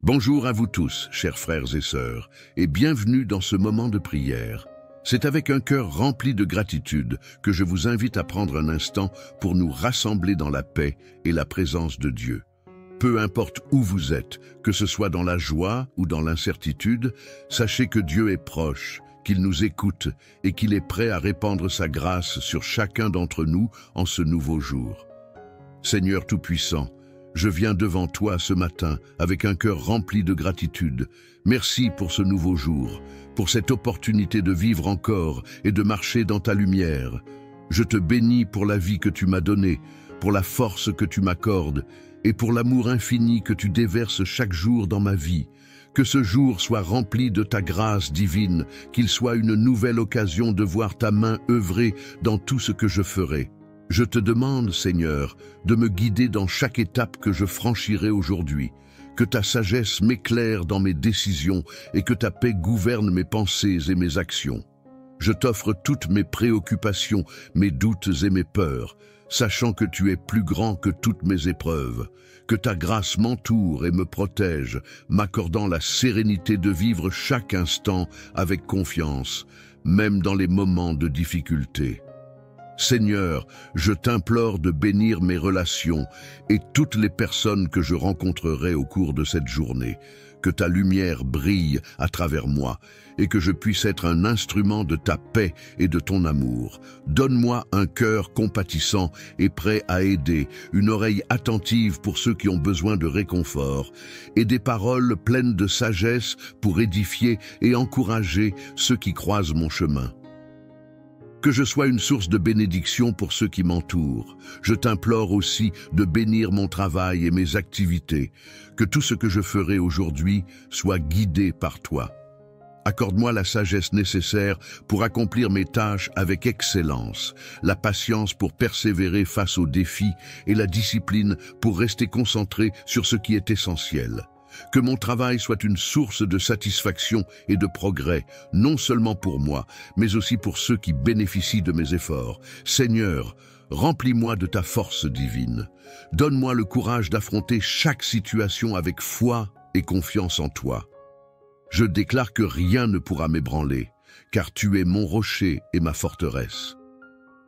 Bonjour à vous tous, chers frères et sœurs, et bienvenue dans ce moment de prière. C'est avec un cœur rempli de gratitude que je vous invite à prendre un instant pour nous rassembler dans la paix et la présence de Dieu. Peu importe où vous êtes, que ce soit dans la joie ou dans l'incertitude, sachez que Dieu est proche, qu'il nous écoute et qu'il est prêt à répandre sa grâce sur chacun d'entre nous en ce nouveau jour. Seigneur Tout-Puissant, je viens devant toi ce matin avec un cœur rempli de gratitude. Merci pour ce nouveau jour, pour cette opportunité de vivre encore et de marcher dans ta lumière. Je te bénis pour la vie que tu m'as donnée, pour la force que tu m'accordes et pour l'amour infini que tu déverses chaque jour dans ma vie. Que ce jour soit rempli de ta grâce divine, qu'il soit une nouvelle occasion de voir ta main œuvrer dans tout ce que je ferai. Je te demande, Seigneur, de me guider dans chaque étape que je franchirai aujourd'hui, que ta sagesse m'éclaire dans mes décisions et que ta paix gouverne mes pensées et mes actions. Je t'offre toutes mes préoccupations, mes doutes et mes peurs, sachant que tu es plus grand que toutes mes épreuves, que ta grâce m'entoure et me protège, m'accordant la sérénité de vivre chaque instant avec confiance, même dans les moments de difficulté. Seigneur, je t'implore de bénir mes relations et toutes les personnes que je rencontrerai au cours de cette journée, que ta lumière brille à travers moi et que je puisse être un instrument de ta paix et de ton amour. Donne-moi un cœur compatissant et prêt à aider, une oreille attentive pour ceux qui ont besoin de réconfort et des paroles pleines de sagesse pour édifier et encourager ceux qui croisent mon chemin. Que je sois une source de bénédiction pour ceux qui m'entourent. Je t'implore aussi de bénir mon travail et mes activités, que tout ce que je ferai aujourd'hui soit guidé par toi. Accorde-moi la sagesse nécessaire pour accomplir mes tâches avec excellence, la patience pour persévérer face aux défis et la discipline pour rester concentré sur ce qui est essentiel. Que mon travail soit une source de satisfaction et de progrès, non seulement pour moi, mais aussi pour ceux qui bénéficient de mes efforts. Seigneur, remplis-moi de ta force divine. Donne-moi le courage d'affronter chaque situation avec foi et confiance en toi. Je déclare que rien ne pourra m'ébranler, car tu es mon rocher et ma forteresse.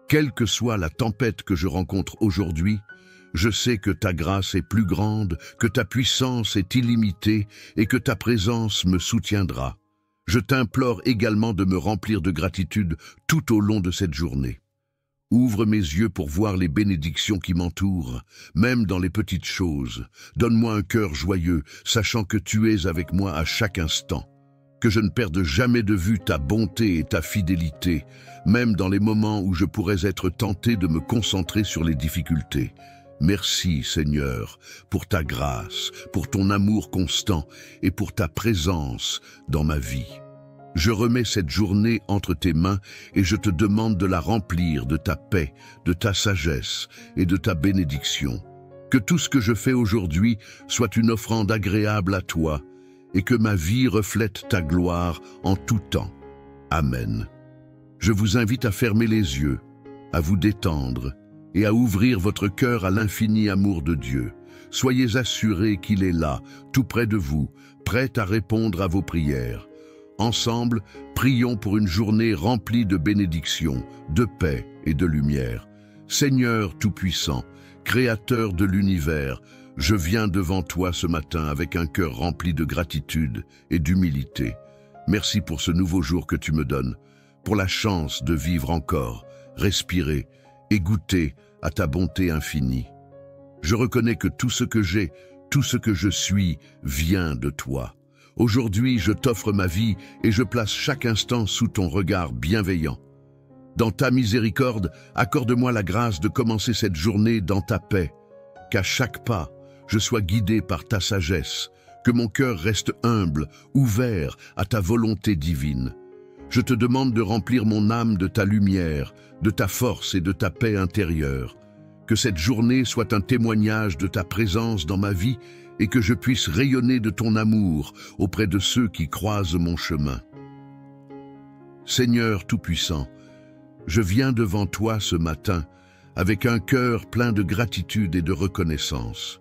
Quelle que soit la tempête que je rencontre aujourd'hui, je sais que ta grâce est plus grande, que ta puissance est illimitée et que ta présence me soutiendra. Je t'implore également de me remplir de gratitude tout au long de cette journée. Ouvre mes yeux pour voir les bénédictions qui m'entourent, même dans les petites choses. Donne-moi un cœur joyeux, sachant que tu es avec moi à chaque instant. Que je ne perde jamais de vue ta bonté et ta fidélité, même dans les moments où je pourrais être tenté de me concentrer sur les difficultés. Merci, Seigneur, pour ta grâce, pour ton amour constant et pour ta présence dans ma vie. Je remets cette journée entre tes mains et je te demande de la remplir de ta paix, de ta sagesse et de ta bénédiction. Que tout ce que je fais aujourd'hui soit une offrande agréable à toi et que ma vie reflète ta gloire en tout temps. Amen. Je vous invite à fermer les yeux, à vous détendre et à ouvrir votre cœur à l'infini amour de Dieu. Soyez assurés qu'il est là, tout près de vous, prêt à répondre à vos prières. Ensemble, prions pour une journée remplie de bénédictions, de paix et de lumière. Seigneur Tout-Puissant, Créateur de l'univers, je viens devant toi ce matin avec un cœur rempli de gratitude et d'humilité. Merci pour ce nouveau jour que tu me donnes, pour la chance de vivre encore, respirer et goûter à ta bonté infinie. Je reconnais que tout ce que j'ai, tout ce que je suis, vient de toi. Aujourd'hui, je t'offre ma vie et je place chaque instant sous ton regard bienveillant. Dans ta miséricorde, accorde-moi la grâce de commencer cette journée dans ta paix. Qu'à chaque pas, je sois guidé par ta sagesse, que mon cœur reste humble, ouvert à ta volonté divine. Je te demande de remplir mon âme de ta lumière, de ta force et de ta paix intérieure. Que cette journée soit un témoignage de ta présence dans ma vie et que je puisse rayonner de ton amour auprès de ceux qui croisent mon chemin. Seigneur Tout-Puissant, je viens devant toi ce matin avec un cœur plein de gratitude et de reconnaissance.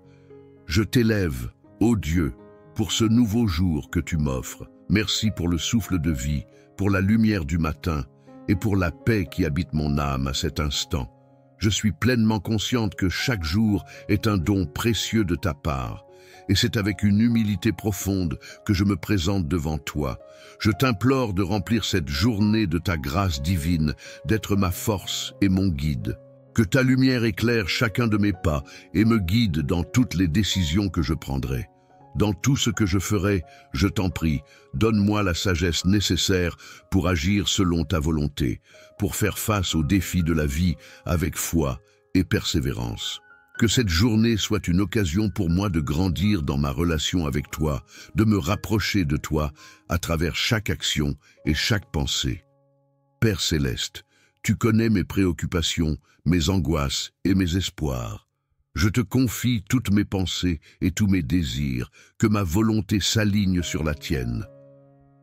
Je t'élève, ô Dieu, pour ce nouveau jour que tu m'offres. Merci pour le souffle de vie, pour la lumière du matin et pour la paix qui habite mon âme à cet instant. Je suis pleinement consciente que chaque jour est un don précieux de ta part. Et c'est avec une humilité profonde que je me présente devant toi. Je t'implore de remplir cette journée de ta grâce divine, d'être ma force et mon guide. Que ta lumière éclaire chacun de mes pas et me guide dans toutes les décisions que je prendrai. Dans tout ce que je ferai, je t'en prie, donne-moi la sagesse nécessaire pour agir selon ta volonté, pour faire face aux défis de la vie avec foi et persévérance. Que cette journée soit une occasion pour moi de grandir dans ma relation avec toi, de me rapprocher de toi à travers chaque action et chaque pensée. Père céleste, tu connais mes préoccupations, mes angoisses et mes espoirs. Je te confie toutes mes pensées et tous mes désirs, que ma volonté s'aligne sur la tienne.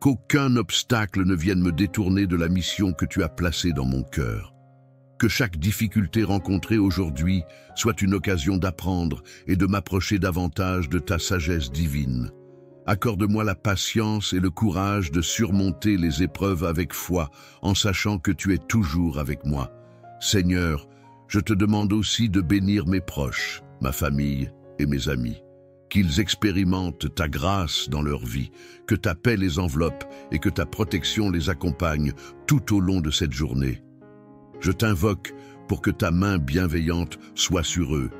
Qu'aucun obstacle ne vienne me détourner de la mission que tu as placée dans mon cœur. Que chaque difficulté rencontrée aujourd'hui soit une occasion d'apprendre et de m'approcher davantage de ta sagesse divine. Accorde-moi la patience et le courage de surmonter les épreuves avec foi, en sachant que tu es toujours avec moi. Seigneur, je te demande aussi de bénir mes proches, ma famille et mes amis. Qu'ils expérimentent ta grâce dans leur vie, que ta paix les enveloppe et que ta protection les accompagne tout au long de cette journée. Je t'invoque pour que ta main bienveillante soit sur eux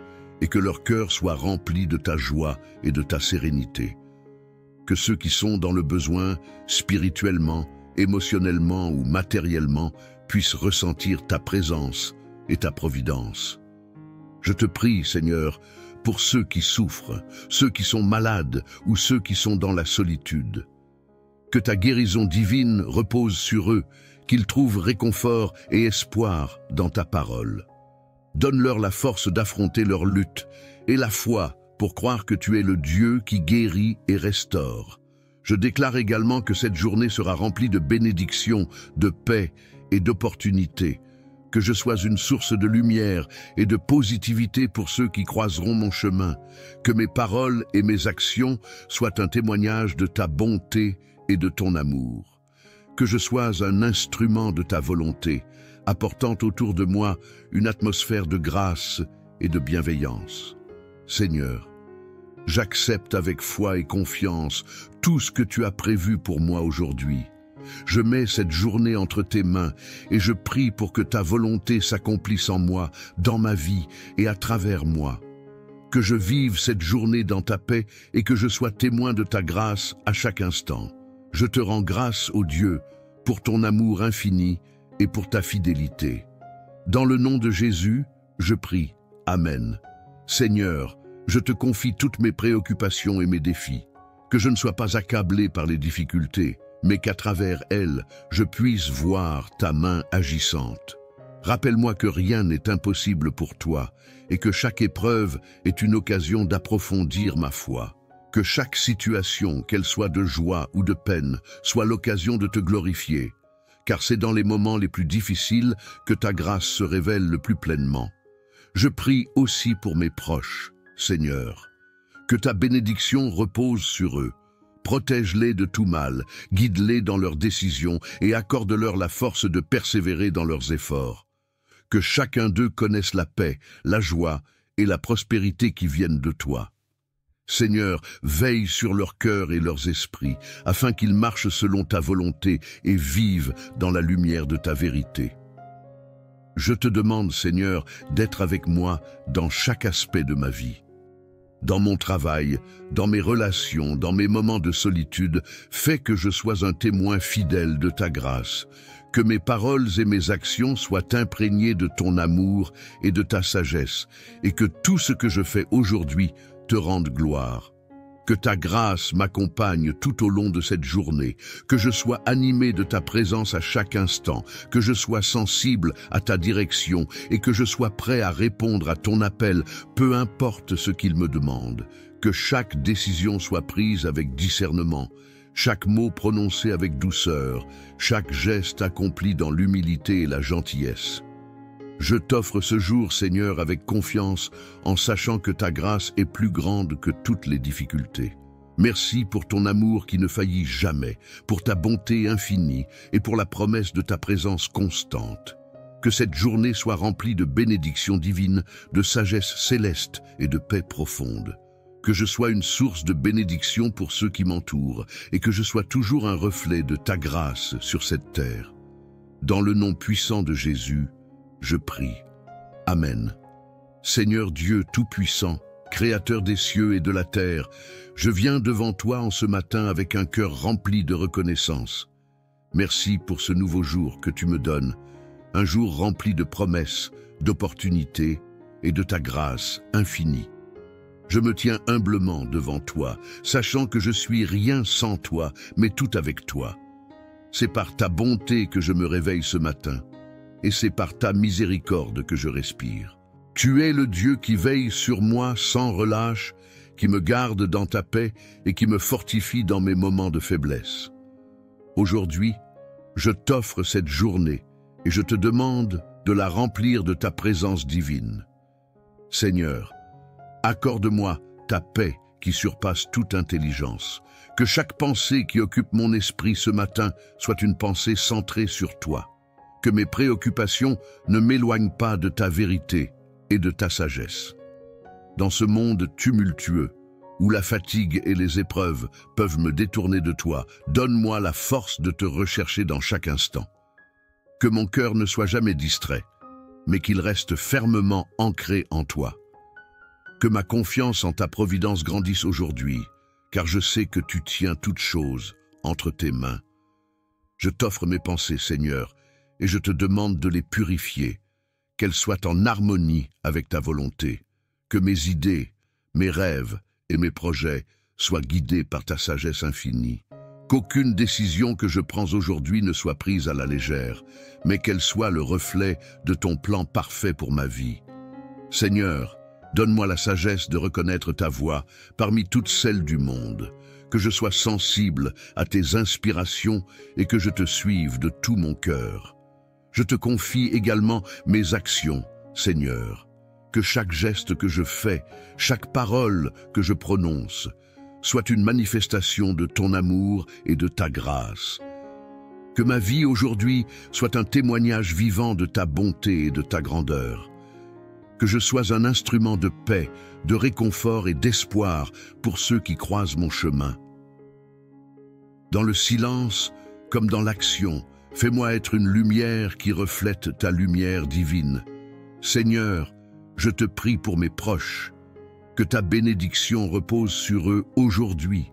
et que leur cœur soit rempli de ta joie et de ta sérénité. Que ceux qui sont dans le besoin, spirituellement, émotionnellement ou matériellement, puissent ressentir ta présence et ta providence. Je te prie, Seigneur, pour ceux qui souffrent, ceux qui sont malades ou ceux qui sont dans la solitude. Que ta guérison divine repose sur eux, qu'ils trouvent réconfort et espoir dans ta parole. Donne-leur la force d'affronter leur lutte et la foi pour croire que tu es le Dieu qui guérit et restaure. Je déclare également que cette journée sera remplie de bénédictions, de paix et d'opportunités. Que je sois une source de lumière et de positivité pour ceux qui croiseront mon chemin. Que mes paroles et mes actions soient un témoignage de ta bonté et de ton amour. Que je sois un instrument de ta volonté, apportant autour de moi une atmosphère de grâce et de bienveillance. Seigneur, j'accepte avec foi et confiance tout ce que tu as prévu pour moi aujourd'hui. Je mets cette journée entre tes mains et je prie pour que ta volonté s'accomplisse en moi, dans ma vie et à travers moi. Que je vive cette journée dans ta paix et que je sois témoin de ta grâce à chaque instant. Je te rends grâce, ô Dieu, pour ton amour infini et pour ta fidélité. Dans le nom de Jésus, je prie. Amen. Seigneur, je te confie toutes mes préoccupations et mes défis. Que je ne sois pas accablé par les difficultés, mais qu'à travers elles, je puisse voir ta main agissante. Rappelle-moi que rien n'est impossible pour toi et que chaque épreuve est une occasion d'approfondir ma foi. Que chaque situation, qu'elle soit de joie ou de peine, soit l'occasion de te glorifier, car c'est dans les moments les plus difficiles que ta grâce se révèle le plus pleinement. Je prie aussi pour mes proches, Seigneur. Que ta bénédiction repose sur eux. Protège-les de tout mal, guide-les dans leurs décisions et accorde-leur la force de persévérer dans leurs efforts. Que chacun d'eux connaisse la paix, la joie et la prospérité qui viennent de toi. Seigneur, veille sur leurs cœurs et leurs esprits, afin qu'ils marchent selon ta volonté et vivent dans la lumière de ta vérité. Je te demande, Seigneur, d'être avec moi dans chaque aspect de ma vie. Dans mon travail, dans mes relations, dans mes moments de solitude, fais que je sois un témoin fidèle de ta grâce, que mes paroles et mes actions soient imprégnées de ton amour et de ta sagesse, et que tout ce que je fais aujourd'hui te rende gloire. Que ta grâce m'accompagne tout au long de cette journée, que je sois animé de ta présence à chaque instant, que je sois sensible à ta direction et que je sois prêt à répondre à ton appel, peu importe ce qu'il me demande. Que chaque décision soit prise avec discernement, chaque mot prononcé avec douceur, chaque geste accompli dans l'humilité et la gentillesse. Je t'offre ce jour, Seigneur, avec confiance, en sachant que ta grâce est plus grande que toutes les difficultés. Merci pour ton amour qui ne faillit jamais, pour ta bonté infinie et pour la promesse de ta présence constante. Que cette journée soit remplie de bénédictions divines, de sagesse céleste et de paix profonde. Que je sois une source de bénédiction pour ceux qui m'entourent et que je sois toujours un reflet de ta grâce sur cette terre. Dans le nom puissant de Jésus, je prie. Amen. Seigneur Dieu Tout-Puissant, Créateur des cieux et de la terre, je viens devant toi en ce matin avec un cœur rempli de reconnaissance. Merci pour ce nouveau jour que tu me donnes, un jour rempli de promesses, d'opportunités et de ta grâce infinie. Je me tiens humblement devant toi, sachant que je suis rien sans toi, mais tout avec toi. C'est par ta bonté que je me réveille ce matin, et c'est par ta miséricorde que je respire. Tu es le Dieu qui veille sur moi sans relâche, qui me garde dans ta paix et qui me fortifie dans mes moments de faiblesse. Aujourd'hui, je t'offre cette journée et je te demande de la remplir de ta présence divine. Seigneur, accorde-moi ta paix qui surpasse toute intelligence. Que chaque pensée qui occupe mon esprit ce matin soit une pensée centrée sur toi. Que mes préoccupations ne m'éloignent pas de ta vérité et de ta sagesse. Dans ce monde tumultueux, où la fatigue et les épreuves peuvent me détourner de toi, donne-moi la force de te rechercher dans chaque instant. Que mon cœur ne soit jamais distrait, mais qu'il reste fermement ancré en toi. Que ma confiance en ta providence grandisse aujourd'hui, car je sais que tu tiens toutes choses entre tes mains. Je t'offre mes pensées, Seigneur, et je te demande de les purifier, qu'elles soient en harmonie avec ta volonté, que mes idées, mes rêves et mes projets soient guidés par ta sagesse infinie. Qu'aucune décision que je prends aujourd'hui ne soit prise à la légère, mais qu'elle soit le reflet de ton plan parfait pour ma vie. Seigneur, donne-moi la sagesse de reconnaître ta voix parmi toutes celles du monde, que je sois sensible à tes inspirations et que je te suive de tout mon cœur. Je te confie également mes actions, Seigneur, que chaque geste que je fais, chaque parole que je prononce, soit une manifestation de ton amour et de ta grâce. Que ma vie aujourd'hui soit un témoignage vivant de ta bonté et de ta grandeur. Que je sois un instrument de paix, de réconfort et d'espoir pour ceux qui croisent mon chemin. Dans le silence, comme dans l'action, fais-moi être une lumière qui reflète ta lumière divine. Seigneur, je te prie pour mes proches, que ta bénédiction repose sur eux aujourd'hui.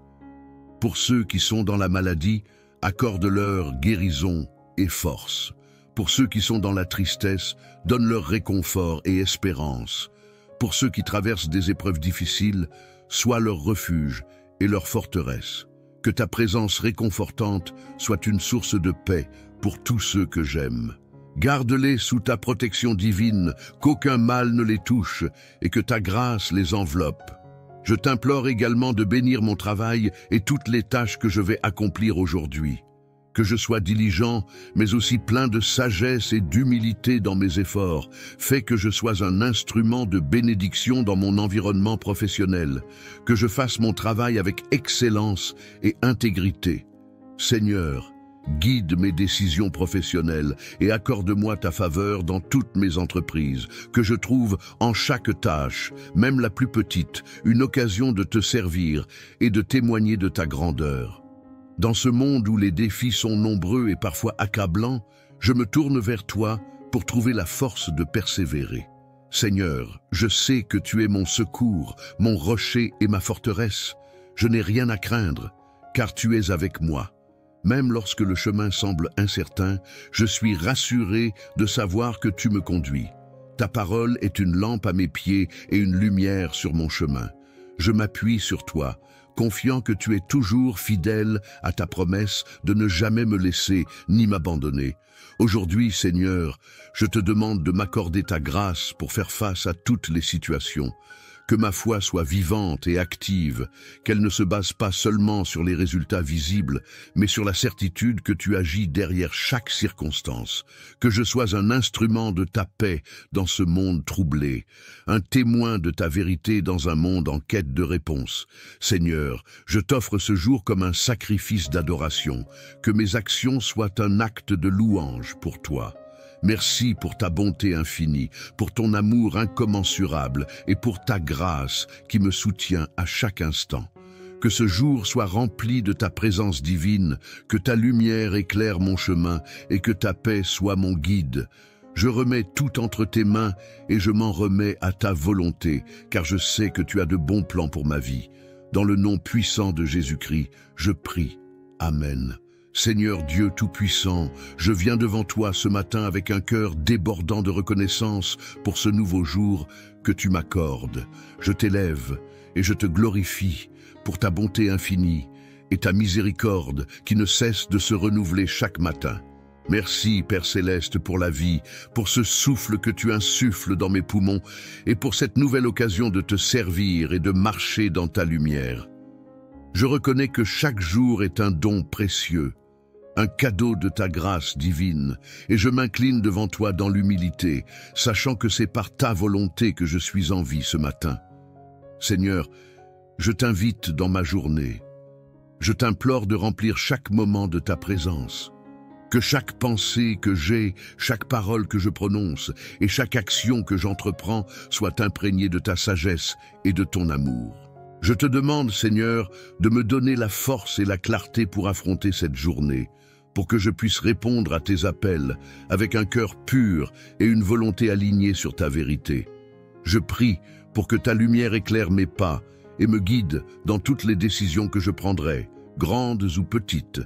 Pour ceux qui sont dans la maladie, accorde-leur guérison et force. Pour ceux qui sont dans la tristesse, donne-leur réconfort et espérance. Pour ceux qui traversent des épreuves difficiles, sois leur refuge et leur forteresse. Que ta présence réconfortante soit une source de paix pour tous ceux que j'aime. Garde-les sous ta protection divine, qu'aucun mal ne les touche et que ta grâce les enveloppe. Je t'implore également de bénir mon travail et toutes les tâches que je vais accomplir aujourd'hui. Que je sois diligent, mais aussi plein de sagesse et d'humilité dans mes efforts. Fais que je sois un instrument de bénédiction dans mon environnement professionnel. Que je fasse mon travail avec excellence et intégrité. Seigneur, guide mes décisions professionnelles et accorde-moi ta faveur dans toutes mes entreprises. Que je trouve en chaque tâche, même la plus petite, une occasion de te servir et de témoigner de ta grandeur. Dans ce monde où les défis sont nombreux et parfois accablants, je me tourne vers toi pour trouver la force de persévérer. Seigneur, je sais que tu es mon secours, mon rocher et ma forteresse. Je n'ai rien à craindre, car tu es avec moi. Même lorsque le chemin semble incertain, je suis rassuré de savoir que tu me conduis. Ta parole est une lampe à mes pieds et une lumière sur mon chemin. Je m'appuie sur toi, confiant que tu es toujours fidèle à ta promesse de ne jamais me laisser ni m'abandonner. Aujourd'hui, Seigneur, je te demande de m'accorder ta grâce pour faire face à toutes les situations. Que ma foi soit vivante et active, qu'elle ne se base pas seulement sur les résultats visibles, mais sur la certitude que tu agis derrière chaque circonstance. Que je sois un instrument de ta paix dans ce monde troublé, un témoin de ta vérité dans un monde en quête de réponse. Seigneur, je t'offre ce jour comme un sacrifice d'adoration, que mes actions soient un acte de louange pour toi. Merci pour ta bonté infinie, pour ton amour incommensurable et pour ta grâce qui me soutient à chaque instant. Que ce jour soit rempli de ta présence divine, que ta lumière éclaire mon chemin et que ta paix soit mon guide. Je remets tout entre tes mains et je m'en remets à ta volonté, car je sais que tu as de bons plans pour ma vie. Dans le nom puissant de Jésus-Christ, je prie. Amen. Seigneur Dieu Tout-Puissant, je viens devant toi ce matin avec un cœur débordant de reconnaissance pour ce nouveau jour que tu m'accordes. Je t'élève et je te glorifie pour ta bonté infinie et ta miséricorde qui ne cesse de se renouveler chaque matin. Merci, Père Céleste, pour la vie, pour ce souffle que tu insuffles dans mes poumons et pour cette nouvelle occasion de te servir et de marcher dans ta lumière. Je reconnais que chaque jour est un don précieux, un cadeau de ta grâce divine, et je m'incline devant toi dans l'humilité, sachant que c'est par ta volonté que je suis en vie ce matin. Seigneur, je t'invite dans ma journée. Je t'implore de remplir chaque moment de ta présence. Que chaque pensée que j'ai, chaque parole que je prononce et chaque action que j'entreprends soit imprégnée de ta sagesse et de ton amour. Je te demande, Seigneur, de me donner la force et la clarté pour affronter cette journée, pour que je puisse répondre à tes appels avec un cœur pur et une volonté alignée sur ta vérité. Je prie pour que ta lumière éclaire mes pas et me guide dans toutes les décisions que je prendrai, grandes ou petites.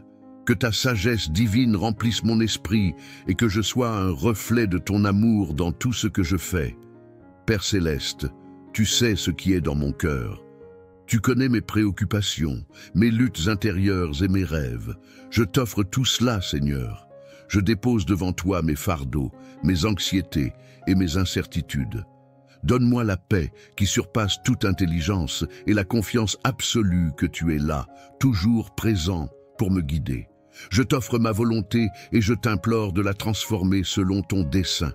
Que ta sagesse divine remplisse mon esprit et que je sois un reflet de ton amour dans tout ce que je fais. Père Céleste, tu sais ce qui est dans mon cœur. Tu connais mes préoccupations, mes luttes intérieures et mes rêves. Je t'offre tout cela, Seigneur. Je dépose devant toi mes fardeaux, mes anxiétés et mes incertitudes. Donne-moi la paix qui surpasse toute intelligence et la confiance absolue que tu es là, toujours présent pour me guider. Je t'offre ma volonté et je t'implore de la transformer selon ton dessein.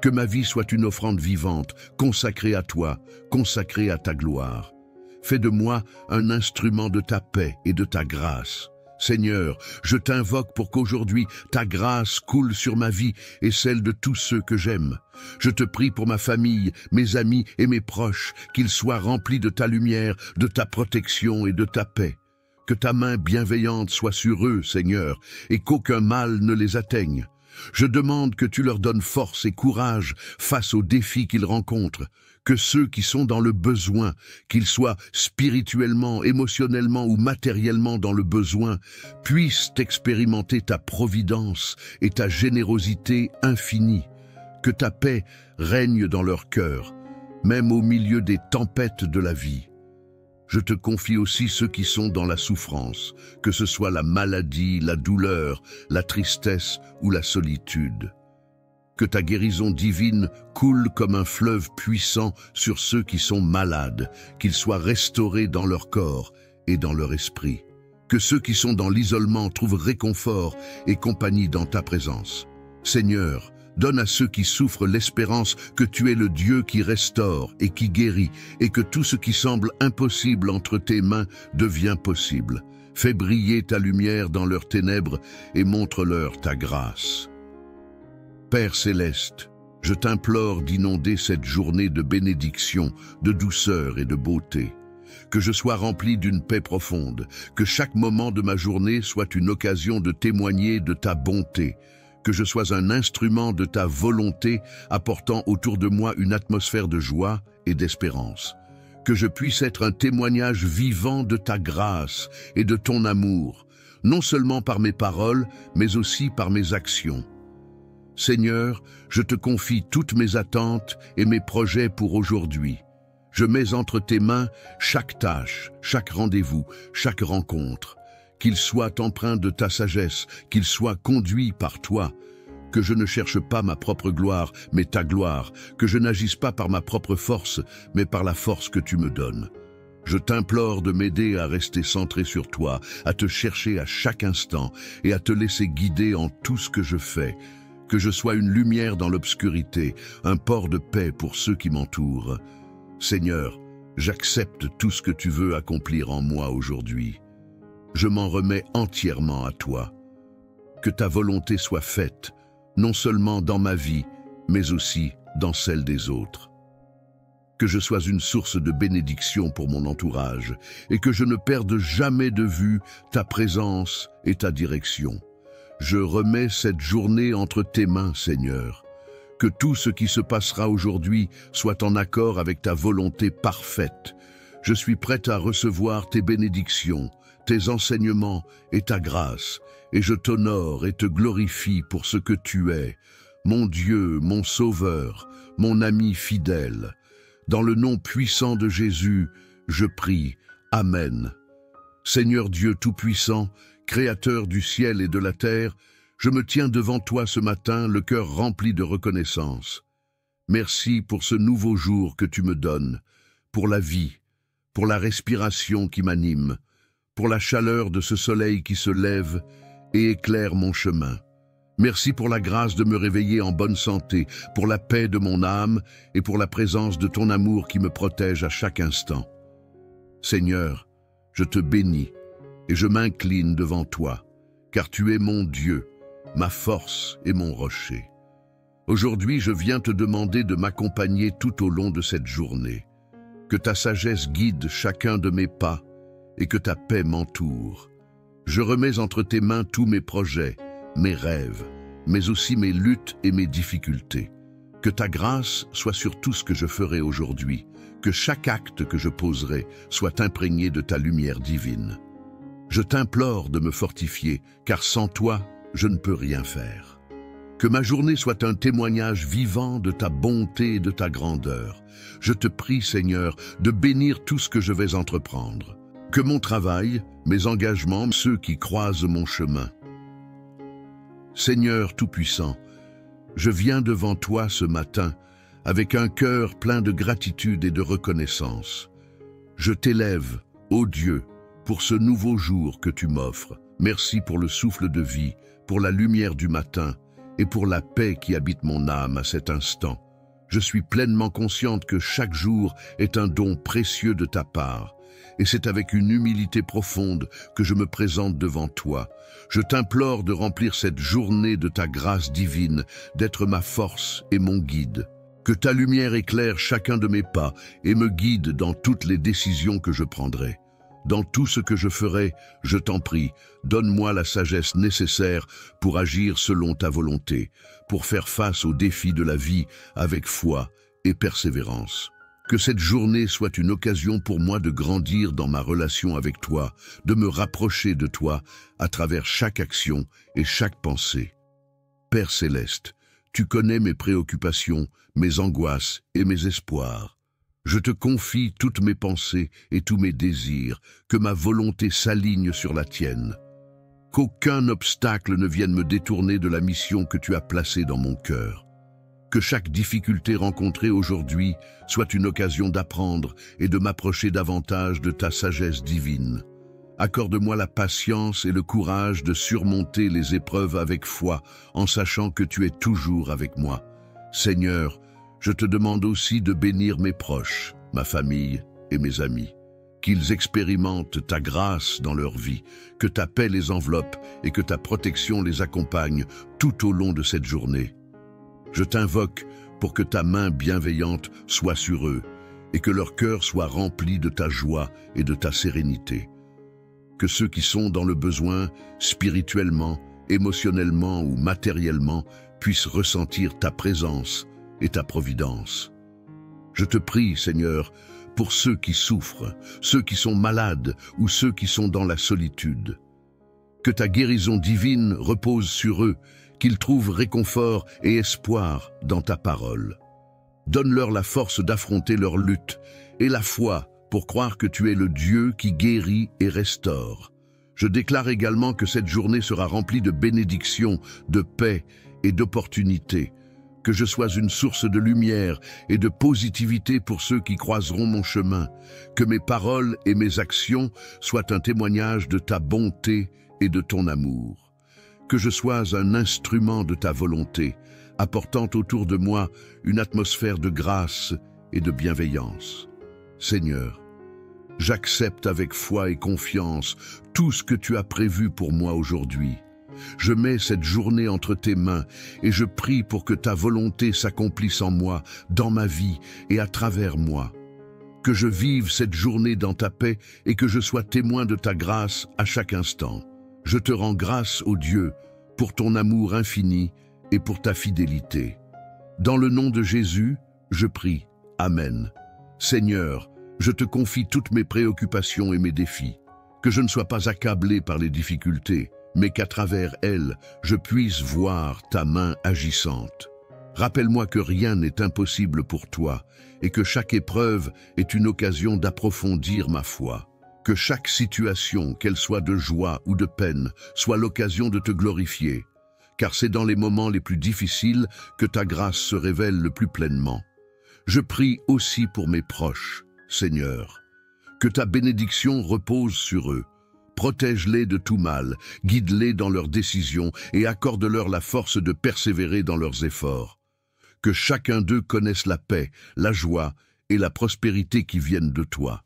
Que ma vie soit une offrande vivante, consacrée à toi, consacrée à ta gloire. Fais de moi un instrument de ta paix et de ta grâce. Seigneur, je t'invoque pour qu'aujourd'hui ta grâce coule sur ma vie et celle de tous ceux que j'aime. Je te prie pour ma famille, mes amis et mes proches, qu'ils soient remplis de ta lumière, de ta protection et de ta paix. Que ta main bienveillante soit sur eux, Seigneur, et qu'aucun mal ne les atteigne. Je demande que tu leur donnes force et courage face aux défis qu'ils rencontrent. Que ceux qui sont dans le besoin, qu'ils soient spirituellement, émotionnellement ou matériellement dans le besoin, puissent expérimenter ta providence et ta générosité infinie. Que ta paix règne dans leur cœur, même au milieu des tempêtes de la vie. Je te confie aussi ceux qui sont dans la souffrance, que ce soit la maladie, la douleur, la tristesse ou la solitude. Que ta guérison divine coule comme un fleuve puissant sur ceux qui sont malades, qu'ils soient restaurés dans leur corps et dans leur esprit. Que ceux qui sont dans l'isolement trouvent réconfort et compagnie dans ta présence. Seigneur, donne à ceux qui souffrent l'espérance que tu es le Dieu qui restaure et qui guérit, et que tout ce qui semble impossible entre tes mains devient possible. Fais briller ta lumière dans leurs ténèbres et montre-leur ta grâce. Père Céleste, je t'implore d'inonder cette journée de bénédiction, de douceur et de beauté. Que je sois rempli d'une paix profonde, que chaque moment de ma journée soit une occasion de témoigner de ta bonté, que je sois un instrument de ta volonté apportant autour de moi une atmosphère de joie et d'espérance. Que je puisse être un témoignage vivant de ta grâce et de ton amour, non seulement par mes paroles, mais aussi par mes actions. Seigneur, je te confie toutes mes attentes et mes projets pour aujourd'hui. Je mets entre tes mains chaque tâche, chaque rendez-vous, chaque rencontre. Qu'il soit empreint de ta sagesse, qu'il soit conduit par toi. que je ne cherche pas ma propre gloire, mais ta gloire, que je n'agisse pas par ma propre force, mais par la force que tu me donnes. Je t'implore de m'aider à rester centré sur toi, à te chercher à chaque instant et à te laisser guider en tout ce que je fais, que je sois une lumière dans l'obscurité, un port de paix pour ceux qui m'entourent. Seigneur, j'accepte tout ce que tu veux accomplir en moi aujourd'hui. Je m'en remets entièrement à toi. Que ta volonté soit faite, non seulement dans ma vie, mais aussi dans celle des autres. Que je sois une source de bénédiction pour mon entourage et que je ne perde jamais de vue ta présence et ta direction. Je remets cette journée entre tes mains, Seigneur. Que tout ce qui se passera aujourd'hui soit en accord avec ta volonté parfaite. Je suis prête à recevoir tes bénédictions, tes enseignements et ta grâce, et je t'honore et te glorifie pour ce que tu es, mon Dieu, mon Sauveur, mon ami fidèle. Dans le nom puissant de Jésus, je prie. Amen. Seigneur Dieu Tout-Puissant, Créateur du ciel et de la terre, je me tiens devant toi ce matin, le cœur rempli de reconnaissance. Merci pour ce nouveau jour que tu me donnes, pour la vie, pour la respiration qui m'anime, pour la chaleur de ce soleil qui se lève et éclaire mon chemin. Merci pour la grâce de me réveiller en bonne santé, pour la paix de mon âme et pour la présence de ton amour qui me protège à chaque instant. Seigneur, je te bénis et je m'incline devant toi, car tu es mon Dieu, ma force et mon rocher. Aujourd'hui, je viens te demander de m'accompagner tout au long de cette journée. Que ta sagesse guide chacun de mes pas et que ta paix m'entoure. Je remets entre tes mains tous mes projets, mes rêves, mais aussi mes luttes et mes difficultés. Que ta grâce soit sur tout ce que je ferai aujourd'hui, que chaque acte que je poserai soit imprégné de ta lumière divine. Je t'implore de me fortifier, car sans toi, je ne peux rien faire. Que ma journée soit un témoignage vivant de ta bonté et de ta grandeur. Je te prie, Seigneur, de bénir tout ce que je vais entreprendre. Que mon travail, mes engagements, ceux qui croisent mon chemin. Seigneur Tout-Puissant, je viens devant toi ce matin avec un cœur plein de gratitude et de reconnaissance. Je t'élève, ô Dieu, pour ce nouveau jour que tu m'offres. Merci pour le souffle de vie, pour la lumière du matin et pour la paix qui habite mon âme à cet instant. Je suis pleinement consciente que chaque jour est un don précieux de ta part. Et c'est avec une humilité profonde que je me présente devant toi. Je t'implore de remplir cette journée de ta grâce divine, d'être ma force et mon guide. Que ta lumière éclaire chacun de mes pas et me guide dans toutes les décisions que je prendrai. Dans tout ce que je ferai, je t'en prie, donne-moi la sagesse nécessaire pour agir selon ta volonté, pour faire face aux défis de la vie avec foi et persévérance. Que cette journée soit une occasion pour moi de grandir dans ma relation avec toi, de me rapprocher de toi à travers chaque action et chaque pensée. Père céleste, tu connais mes préoccupations, mes angoisses et mes espoirs. Je te confie toutes mes pensées et tous mes désirs, que ma volonté s'aligne sur la tienne. Qu'aucun obstacle ne vienne me détourner de la mission que tu as placée dans mon cœur. Que chaque difficulté rencontrée aujourd'hui soit une occasion d'apprendre et de m'approcher davantage de ta sagesse divine. Accorde-moi la patience et le courage de surmonter les épreuves avec foi, en sachant que tu es toujours avec moi. Seigneur, je te demande aussi de bénir mes proches, ma famille et mes amis. Qu'ils expérimentent ta grâce dans leur vie, que ta paix les enveloppe et que ta protection les accompagne tout au long de cette journée. Je t'invoque pour que ta main bienveillante soit sur eux et que leur cœur soit rempli de ta joie et de ta sérénité. Que ceux qui sont dans le besoin, spirituellement, émotionnellement ou matériellement, puissent ressentir ta présence et ta providence. Je te prie, Seigneur, pour ceux qui souffrent, ceux qui sont malades ou ceux qui sont dans la solitude. Que ta guérison divine repose sur eux, qu'ils trouvent réconfort et espoir dans ta parole. Donne-leur la force d'affronter leur lutte et la foi pour croire que tu es le Dieu qui guérit et restaure. Je déclare également que cette journée sera remplie de bénédictions, de paix et d'opportunités, que je sois une source de lumière et de positivité pour ceux qui croiseront mon chemin, que mes paroles et mes actions soient un témoignage de ta bonté et de ton amour, que je sois un instrument de ta volonté, apportant autour de moi une atmosphère de grâce et de bienveillance. Seigneur, j'accepte avec foi et confiance tout ce que tu as prévu pour moi aujourd'hui. Je mets cette journée entre tes mains et je prie pour que ta volonté s'accomplisse en moi, dans ma vie et à travers moi. Que je vive cette journée dans ta paix et que je sois témoin de ta grâce à chaque instant. Je te rends grâce, ô Dieu, pour ton amour infini et pour ta fidélité. Dans le nom de Jésus, je prie. Amen. Seigneur, je te confie toutes mes préoccupations et mes défis. Que je ne sois pas accablé par les difficultés, mais qu'à travers elles, je puisse voir ta main agissante. Rappelle-moi que rien n'est impossible pour toi et que chaque épreuve est une occasion d'approfondir ma foi. Que chaque situation, qu'elle soit de joie ou de peine, soit l'occasion de te glorifier, car c'est dans les moments les plus difficiles que ta grâce se révèle le plus pleinement. Je prie aussi pour mes proches, Seigneur. Que ta bénédiction repose sur eux. Protège-les de tout mal, guide-les dans leurs décisions et accorde-leur la force de persévérer dans leurs efforts. Que chacun d'eux connaisse la paix, la joie et la prospérité qui viennent de toi.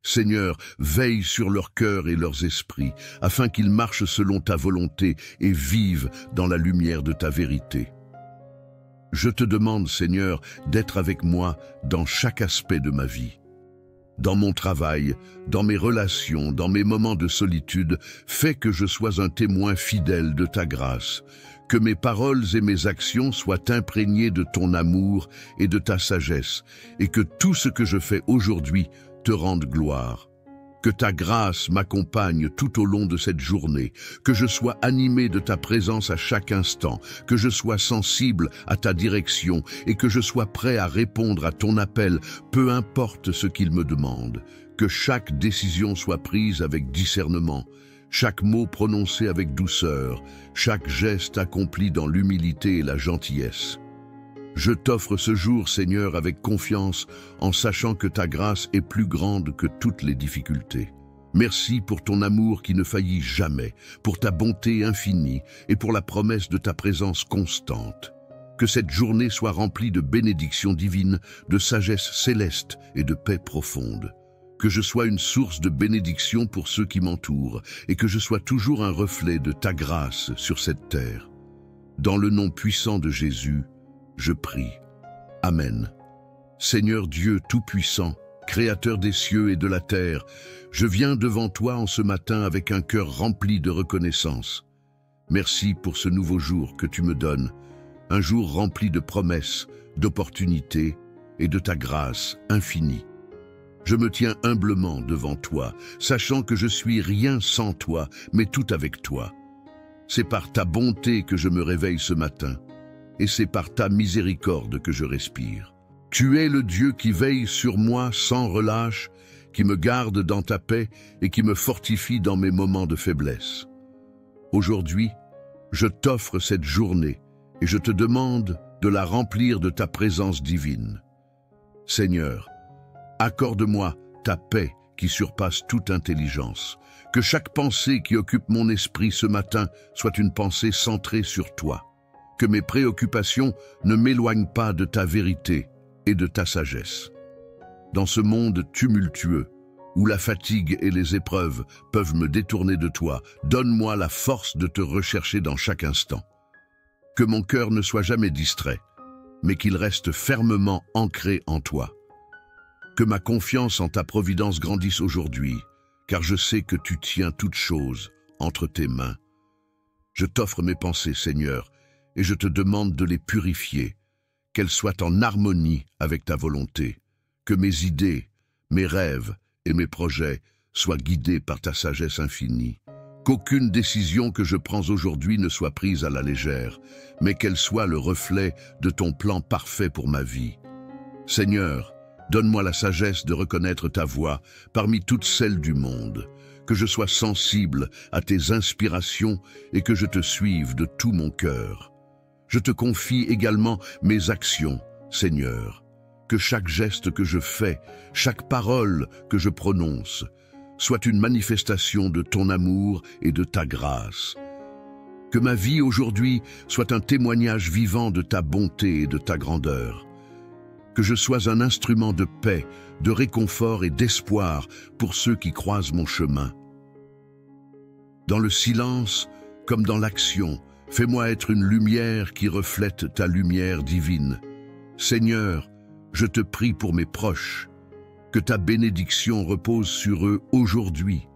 Seigneur, veille sur leur cœur et leurs esprits, afin qu'ils marchent selon ta volonté et vivent dans la lumière de ta vérité. Je te demande, Seigneur, d'être avec moi dans chaque aspect de ma vie. Dans mon travail, dans mes relations, dans mes moments de solitude, fais que je sois un témoin fidèle de ta grâce, que mes paroles et mes actions soient imprégnées de ton amour et de ta sagesse, et que tout ce que je fais aujourd'hui te rende gloire. Que ta grâce m'accompagne tout au long de cette journée, que je sois animé de ta présence à chaque instant, que je sois sensible à ta direction et que je sois prêt à répondre à ton appel, peu importe ce qu'il me demande. Que chaque décision soit prise avec discernement, chaque mot prononcé avec douceur, chaque geste accompli dans l'humilité et la gentillesse. Je t'offre ce jour, Seigneur, avec confiance, en sachant que ta grâce est plus grande que toutes les difficultés. Merci pour ton amour qui ne faillit jamais, pour ta bonté infinie et pour la promesse de ta présence constante. Que cette journée soit remplie de bénédictions divines, de sagesse céleste et de paix profonde. Que je sois une source de bénédiction pour ceux qui m'entourent et que je sois toujours un reflet de ta grâce sur cette terre. Dans le nom puissant de Jésus, je prie. Amen. Seigneur Dieu Tout-Puissant, Créateur des cieux et de la terre, je viens devant toi en ce matin avec un cœur rempli de reconnaissance. Merci pour ce nouveau jour que tu me donnes, un jour rempli de promesses, d'opportunités et de ta grâce infinie. Je me tiens humblement devant toi, sachant que je suis rien sans toi, mais tout avec toi. C'est par ta bonté que je me réveille ce matin, et c'est par ta miséricorde que je respire. Tu es le Dieu qui veille sur moi sans relâche, qui me garde dans ta paix et qui me fortifie dans mes moments de faiblesse. Aujourd'hui, je t'offre cette journée et je te demande de la remplir de ta présence divine. Seigneur, accorde-moi ta paix qui surpasse toute intelligence. Que chaque pensée qui occupe mon esprit ce matin soit une pensée centrée sur toi. Que mes préoccupations ne m'éloignent pas de ta vérité et de ta sagesse. Dans ce monde tumultueux, où la fatigue et les épreuves peuvent me détourner de toi, donne-moi la force de te rechercher dans chaque instant. Que mon cœur ne soit jamais distrait, mais qu'il reste fermement ancré en toi. Que ma confiance en ta providence grandisse aujourd'hui, car je sais que tu tiens toutes choses entre tes mains. Je t'offre mes pensées, Seigneur, et je te demande de les purifier, qu'elles soient en harmonie avec ta volonté, que mes idées, mes rêves et mes projets soient guidés par ta sagesse infinie, qu'aucune décision que je prends aujourd'hui ne soit prise à la légère, mais qu'elle soit le reflet de ton plan parfait pour ma vie. Seigneur, donne-moi la sagesse de reconnaître ta voix parmi toutes celles du monde, que je sois sensible à tes inspirations et que je te suive de tout mon cœur. Je te confie également mes actions, Seigneur. Que chaque geste que je fais, chaque parole que je prononce, soit une manifestation de ton amour et de ta grâce. Que ma vie aujourd'hui soit un témoignage vivant de ta bonté et de ta grandeur. Que je sois un instrument de paix, de réconfort et d'espoir pour ceux qui croisent mon chemin. Dans le silence, comme dans l'action, fais-moi être une lumière qui reflète ta lumière divine. Seigneur, je te prie pour mes proches, que ta bénédiction repose sur eux aujourd'hui.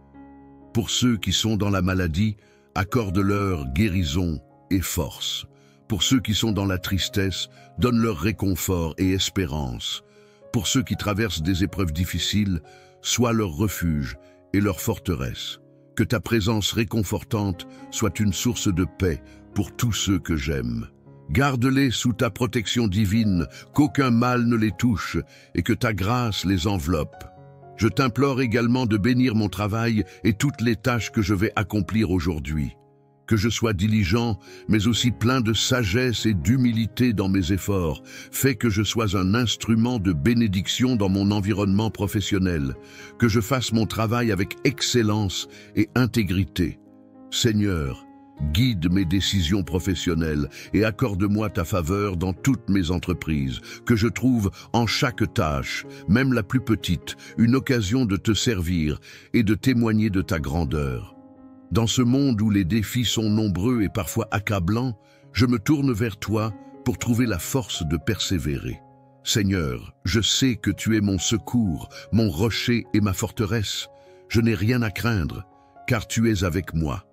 Pour ceux qui sont dans la maladie, accorde-leur guérison et force. Pour ceux qui sont dans la tristesse, donne-leur réconfort et espérance. Pour ceux qui traversent des épreuves difficiles, sois leur refuge et leur forteresse. Que ta présence réconfortante soit une source de paix pour tous ceux que j'aime. Garde-les sous ta protection divine, qu'aucun mal ne les touche et que ta grâce les enveloppe. Je t'implore également de bénir mon travail et toutes les tâches que je vais accomplir aujourd'hui. Que je sois diligent, mais aussi plein de sagesse et d'humilité dans mes efforts. Fais que je sois un instrument de bénédiction dans mon environnement professionnel. Que je fasse mon travail avec excellence et intégrité. Seigneur, guide mes décisions professionnelles et accorde-moi ta faveur dans toutes mes entreprises. Que je trouve en chaque tâche, même la plus petite, une occasion de te servir et de témoigner de ta grandeur. Dans ce monde où les défis sont nombreux et parfois accablants, je me tourne vers toi pour trouver la force de persévérer. Seigneur, je sais que tu es mon secours, mon rocher et ma forteresse. Je n'ai rien à craindre, car tu es avec moi.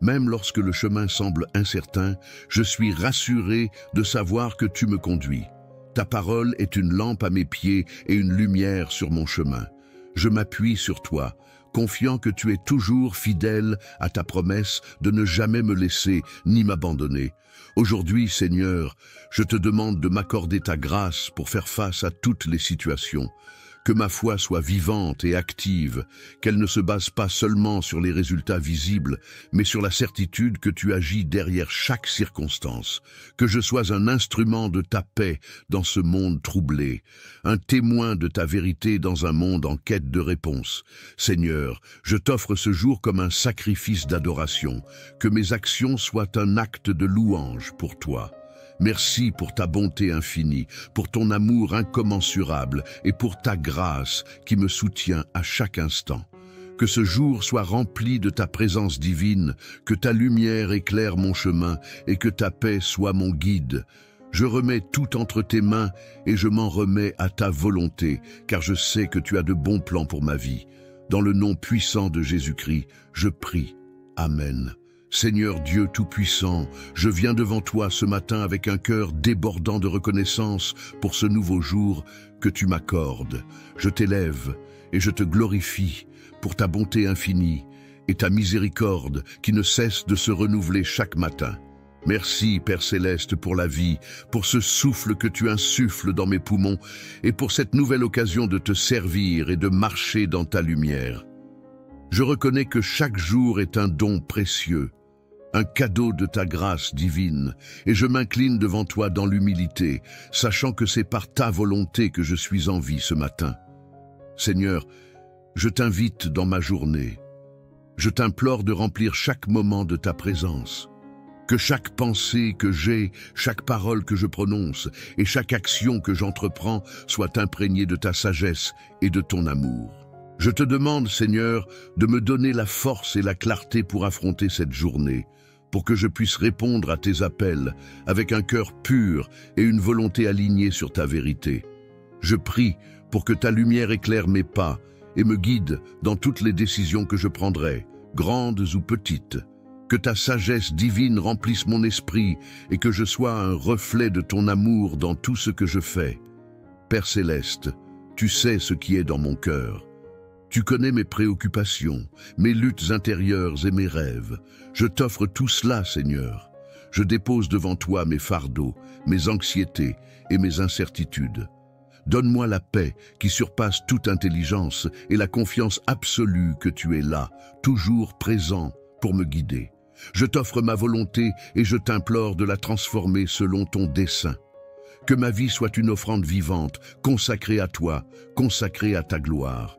Même lorsque le chemin semble incertain, je suis rassuré de savoir que tu me conduis. Ta parole est une lampe à mes pieds et une lumière sur mon chemin. Je m'appuie sur toi, confiant que tu es toujours fidèle à ta promesse de ne jamais me laisser ni m'abandonner. Aujourd'hui, Seigneur, je te demande de m'accorder ta grâce pour faire face à toutes les situations. Que ma foi soit vivante et active, qu'elle ne se base pas seulement sur les résultats visibles, mais sur la certitude que tu agis derrière chaque circonstance. Que je sois un instrument de ta paix dans ce monde troublé, un témoin de ta vérité dans un monde en quête de réponse. Seigneur, je t'offre ce jour comme un sacrifice d'adoration, que mes actions soient un acte de louange pour toi. Merci pour ta bonté infinie, pour ton amour incommensurable et pour ta grâce qui me soutient à chaque instant. Que ce jour soit rempli de ta présence divine, que ta lumière éclaire mon chemin et que ta paix soit mon guide. Je remets tout entre tes mains et je m'en remets à ta volonté, car je sais que tu as de bons plans pour ma vie. Dans le nom puissant de Jésus-Christ, je prie. Amen. Seigneur Dieu Tout-Puissant, je viens devant toi ce matin avec un cœur débordant de reconnaissance pour ce nouveau jour que tu m'accordes. Je t'élève et je te glorifie pour ta bonté infinie et ta miséricorde qui ne cesse de se renouveler chaque matin. Merci, Père Céleste, pour la vie, pour ce souffle que tu insuffles dans mes poumons et pour cette nouvelle occasion de te servir et de marcher dans ta lumière. Je reconnais que chaque jour est un don précieux, un cadeau de ta grâce divine, et je m'incline devant toi dans l'humilité, sachant que c'est par ta volonté que je suis en vie ce matin. Seigneur, je t'invite dans ma journée. Je t'implore de remplir chaque moment de ta présence. Que chaque pensée que j'ai, chaque parole que je prononce et chaque action que j'entreprends soit imprégnée de ta sagesse et de ton amour. Je te demande, Seigneur, de me donner la force et la clarté pour affronter cette journée, pour que je puisse répondre à tes appels avec un cœur pur et une volonté alignée sur ta vérité. Je prie pour que ta lumière éclaire mes pas et me guide dans toutes les décisions que je prendrai, grandes ou petites. Que ta sagesse divine remplisse mon esprit et que je sois un reflet de ton amour dans tout ce que je fais. Père Céleste, tu sais ce qui est dans mon cœur. Tu connais mes préoccupations, mes luttes intérieures et mes rêves. Je t'offre tout cela, Seigneur. Je dépose devant toi mes fardeaux, mes anxiétés et mes incertitudes. Donne-moi la paix qui surpasse toute intelligence et la confiance absolue que tu es là, toujours présent pour me guider. Je t'offre ma volonté et je t'implore de la transformer selon ton dessein. Que ma vie soit une offrande vivante, consacrée à toi, consacrée à ta gloire.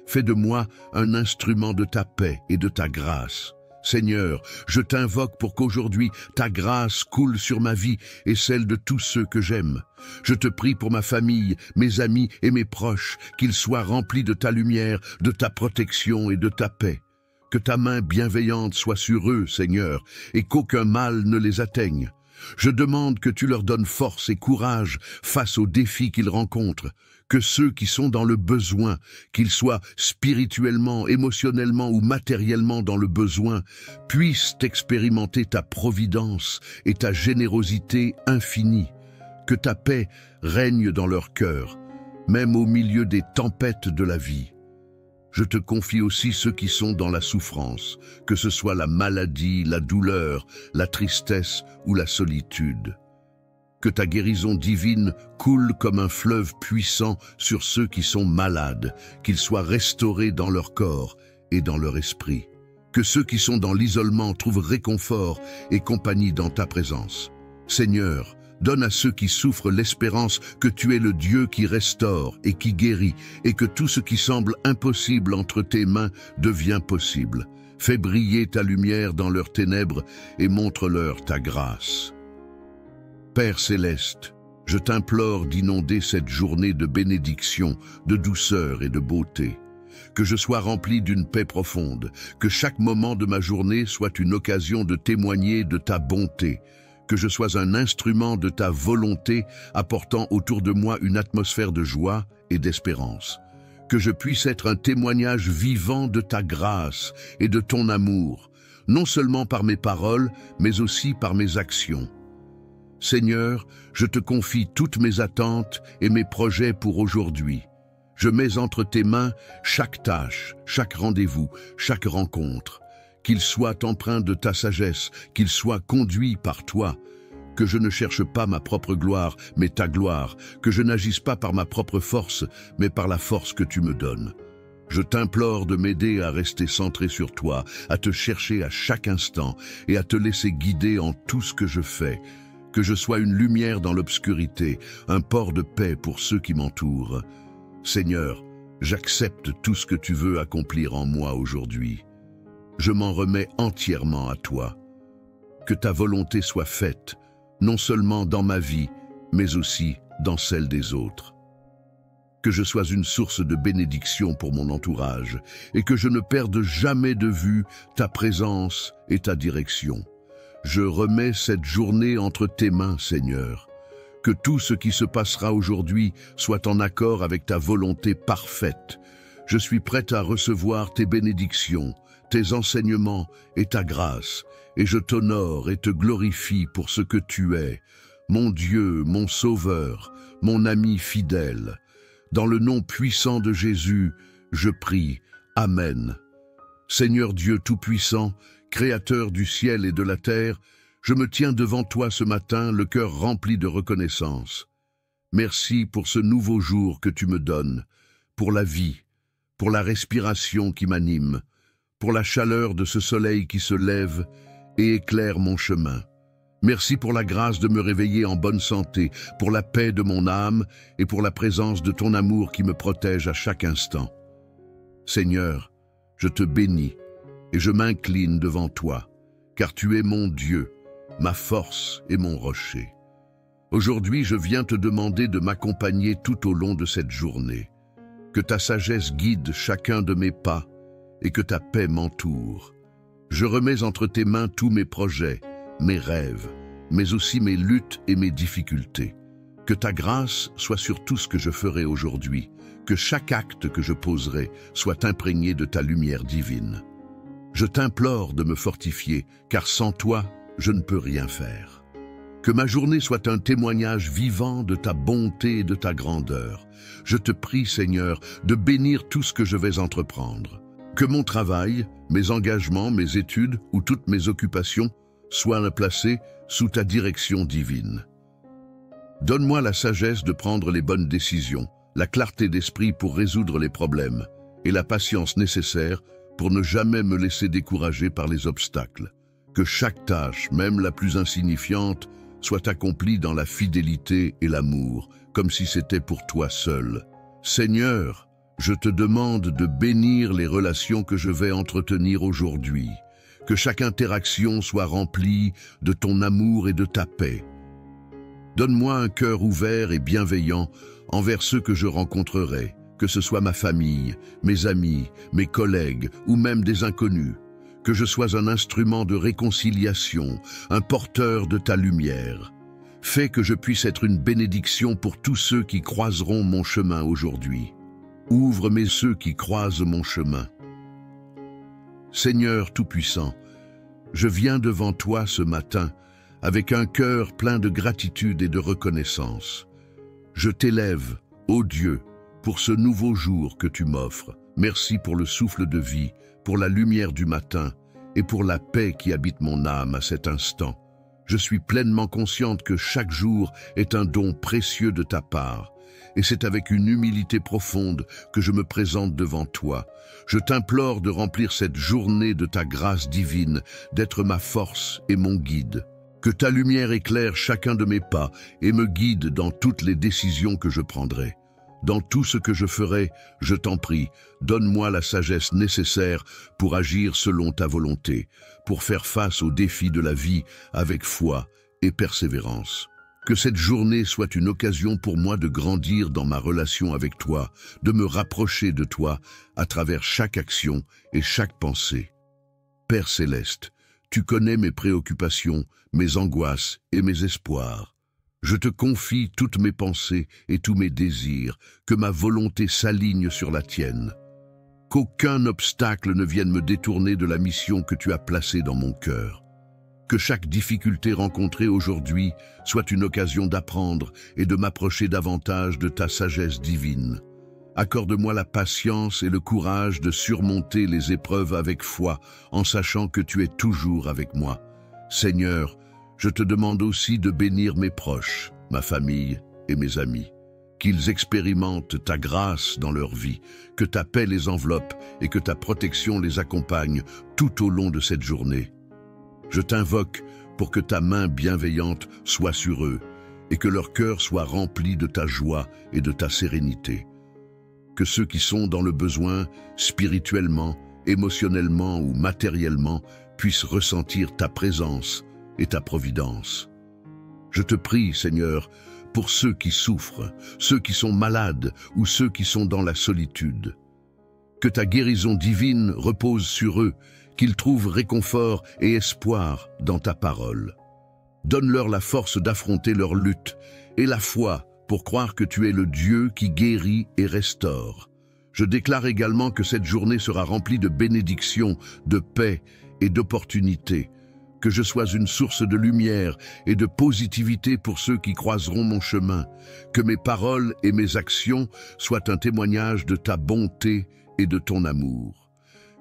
Fais de moi un instrument de ta paix et de ta grâce. Seigneur, je t'invoque pour qu'aujourd'hui ta grâce coule sur ma vie et celle de tous ceux que j'aime. Je te prie pour ma famille, mes amis et mes proches, qu'ils soient remplis de ta lumière, de ta protection et de ta paix. Que ta main bienveillante soit sur eux, Seigneur, et qu'aucun mal ne les atteigne. Je demande que tu leur donnes force et courage face aux défis qu'ils rencontrent. Que ceux qui sont dans le besoin, qu'ils soient spirituellement, émotionnellement ou matériellement dans le besoin, puissent expérimenter ta providence et ta générosité infinie. Que ta paix règne dans leur cœur, même au milieu des tempêtes de la vie. Je te confie aussi ceux qui sont dans la souffrance, que ce soit la maladie, la douleur, la tristesse ou la solitude. Que ta guérison divine coule comme un fleuve puissant sur ceux qui sont malades, qu'ils soient restaurés dans leur corps et dans leur esprit. Que ceux qui sont dans l'isolement trouvent réconfort et compagnie dans ta présence. Seigneur, donne à ceux qui souffrent l'espérance que tu es le Dieu qui restaure et qui guérit, et que tout ce qui semble impossible entre tes mains devient possible. Fais briller ta lumière dans leurs ténèbres et montre-leur ta grâce. Père céleste, je t'implore d'inonder cette journée de bénédiction, de douceur et de beauté. Que je sois rempli d'une paix profonde, que chaque moment de ma journée soit une occasion de témoigner de ta bonté, que je sois un instrument de ta volonté apportant autour de moi une atmosphère de joie et d'espérance. Que je puisse être un témoignage vivant de ta grâce et de ton amour, non seulement par mes paroles, mais aussi par mes actions. Seigneur, je te confie toutes mes attentes et mes projets pour aujourd'hui. Je mets entre tes mains chaque tâche, chaque rendez-vous, chaque rencontre. Qu'il soit empreint de ta sagesse, qu'il soit conduit par toi. Que je ne cherche pas ma propre gloire, mais ta gloire. Que je n'agisse pas par ma propre force, mais par la force que tu me donnes. Je t'implore de m'aider à rester centré sur toi, à te chercher à chaque instant et à te laisser guider en tout ce que je fais. Que je sois une lumière dans l'obscurité, un port de paix pour ceux qui m'entourent. Seigneur, j'accepte tout ce que tu veux accomplir en moi aujourd'hui. Je m'en remets entièrement à toi. Que ta volonté soit faite, non seulement dans ma vie, mais aussi dans celle des autres. Que je sois une source de bénédiction pour mon entourage et que je ne perde jamais de vue ta présence et ta direction. Je remets cette journée entre tes mains, Seigneur. Que tout ce qui se passera aujourd'hui soit en accord avec ta volonté parfaite. Je suis prête à recevoir tes bénédictions, tes enseignements et ta grâce, et je t'honore et te glorifie pour ce que tu es, mon Dieu, mon Sauveur, mon ami fidèle. Dans le nom puissant de Jésus, je prie. Amen. Seigneur Dieu Tout-Puissant, Créateur du ciel et de la terre, je me tiens devant toi ce matin, le cœur rempli de reconnaissance. Merci pour ce nouveau jour que tu me donnes, pour la vie, pour la respiration qui m'anime, pour la chaleur de ce soleil qui se lève et éclaire mon chemin. Merci pour la grâce de me réveiller en bonne santé, pour la paix de mon âme et pour la présence de ton amour qui me protège à chaque instant. Seigneur, je te bénis et je m'incline devant toi, car tu es mon Dieu, ma force et mon rocher. Aujourd'hui, je viens te demander de m'accompagner tout au long de cette journée. Que ta sagesse guide chacun de mes pas et que ta paix m'entoure. Je remets entre tes mains tous mes projets, mes rêves, mais aussi mes luttes et mes difficultés. Que ta grâce soit sur tout ce que je ferai aujourd'hui, que chaque acte que je poserai soit imprégné de ta lumière divine. Je t'implore de me fortifier, car sans toi, je ne peux rien faire. Que ma journée soit un témoignage vivant de ta bonté et de ta grandeur. Je te prie, Seigneur, de bénir tout ce que je vais entreprendre. Que mon travail, mes engagements, mes études ou toutes mes occupations soient placés sous ta direction divine. Donne-moi la sagesse de prendre les bonnes décisions, la clarté d'esprit pour résoudre les problèmes et la patience nécessaire pour ne jamais me laisser décourager par les obstacles. Que chaque tâche, même la plus insignifiante, soit accomplie dans la fidélité et l'amour, comme si c'était pour toi seul. Seigneur, je te demande de bénir les relations que je vais entretenir aujourd'hui. Que chaque interaction soit remplie de ton amour et de ta paix. Donne-moi un cœur ouvert et bienveillant envers ceux que je rencontrerai, que ce soit ma famille, mes amis, mes collègues ou même des inconnus. Que je sois un instrument de réconciliation, un porteur de ta lumière. Fais que je puisse être une bénédiction pour tous ceux qui croiseront mon chemin aujourd'hui. Ouvre mes yeux qui croisent mon chemin. Seigneur Tout-Puissant, je viens devant toi ce matin avec un cœur plein de gratitude et de reconnaissance. Je t'élève, ô Dieu, pour ce nouveau jour que tu m'offres. Merci pour le souffle de vie, pour la lumière du matin et pour la paix qui habite mon âme à cet instant. Je suis pleinement consciente que chaque jour est un don précieux de ta part. Et c'est avec une humilité profonde que je me présente devant toi. Je t'implore de remplir cette journée de ta grâce divine, d'être ma force et mon guide. Que ta lumière éclaire chacun de mes pas et me guide dans toutes les décisions que je prendrai. Dans tout ce que je ferai, je t'en prie, donne-moi la sagesse nécessaire pour agir selon ta volonté, pour faire face aux défis de la vie avec foi et persévérance. Que cette journée soit une occasion pour moi de grandir dans ma relation avec toi, de me rapprocher de toi à travers chaque action et chaque pensée. Père céleste, tu connais mes préoccupations, mes angoisses et mes espoirs. Je te confie toutes mes pensées et tous mes désirs, que ma volonté s'aligne sur la tienne. Qu'aucun obstacle ne vienne me détourner de la mission que tu as placée dans mon cœur. Que chaque difficulté rencontrée aujourd'hui soit une occasion d'apprendre et de m'approcher davantage de ta sagesse divine. Accorde-moi la patience et le courage de surmonter les épreuves avec foi, en sachant que tu es toujours avec moi. Seigneur, je te demande aussi de bénir mes proches, ma famille et mes amis. Qu'ils expérimentent ta grâce dans leur vie, que ta paix les enveloppe et que ta protection les accompagne tout au long de cette journée. Je t'invoque pour que ta main bienveillante soit sur eux et que leur cœur soit rempli de ta joie et de ta sérénité. Que ceux qui sont dans le besoin, spirituellement, émotionnellement ou matériellement, puissent ressentir ta présence et ta providence. Je te prie, Seigneur, pour ceux qui souffrent, ceux qui sont malades ou ceux qui sont dans la solitude. Que ta guérison divine repose sur eux, qu'ils trouvent réconfort et espoir dans ta parole. Donne-leur la force d'affronter leur lutte et la foi pour croire que tu es le Dieu qui guérit et restaure. Je déclare également que cette journée sera remplie de bénédictions, de paix et d'opportunités. Que je sois une source de lumière et de positivité pour ceux qui croiseront mon chemin. Que mes paroles et mes actions soient un témoignage de ta bonté et de ton amour.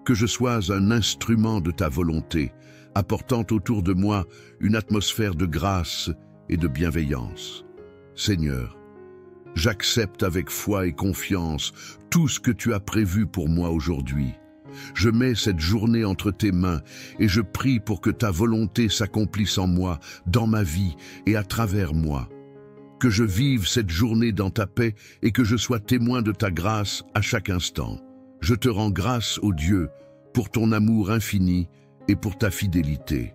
Que je sois un instrument de ta volonté, apportant autour de moi une atmosphère de grâce et de bienveillance. Seigneur, j'accepte avec foi et confiance tout ce que tu as prévu pour moi aujourd'hui. Je mets cette journée entre tes mains et je prie pour que ta volonté s'accomplisse en moi, dans ma vie et à travers moi. Que je vive cette journée dans ta paix et que je sois témoin de ta grâce à chaque instant. Je te rends grâce, ô Dieu, pour ton amour infini et pour ta fidélité.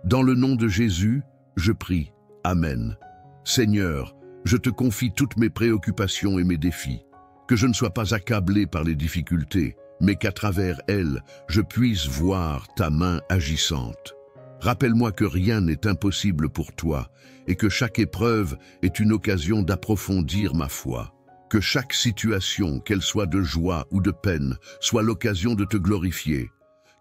Dans le nom de Jésus, je prie. Amen. Seigneur, je te confie toutes mes préoccupations et mes défis. Que je ne sois pas accablé par les difficultés, mais qu'à travers elles, je puisse voir ta main agissante. Rappelle-moi que rien n'est impossible pour toi et que chaque épreuve est une occasion d'approfondir ma foi. Que chaque situation, qu'elle soit de joie ou de peine, soit l'occasion de te glorifier,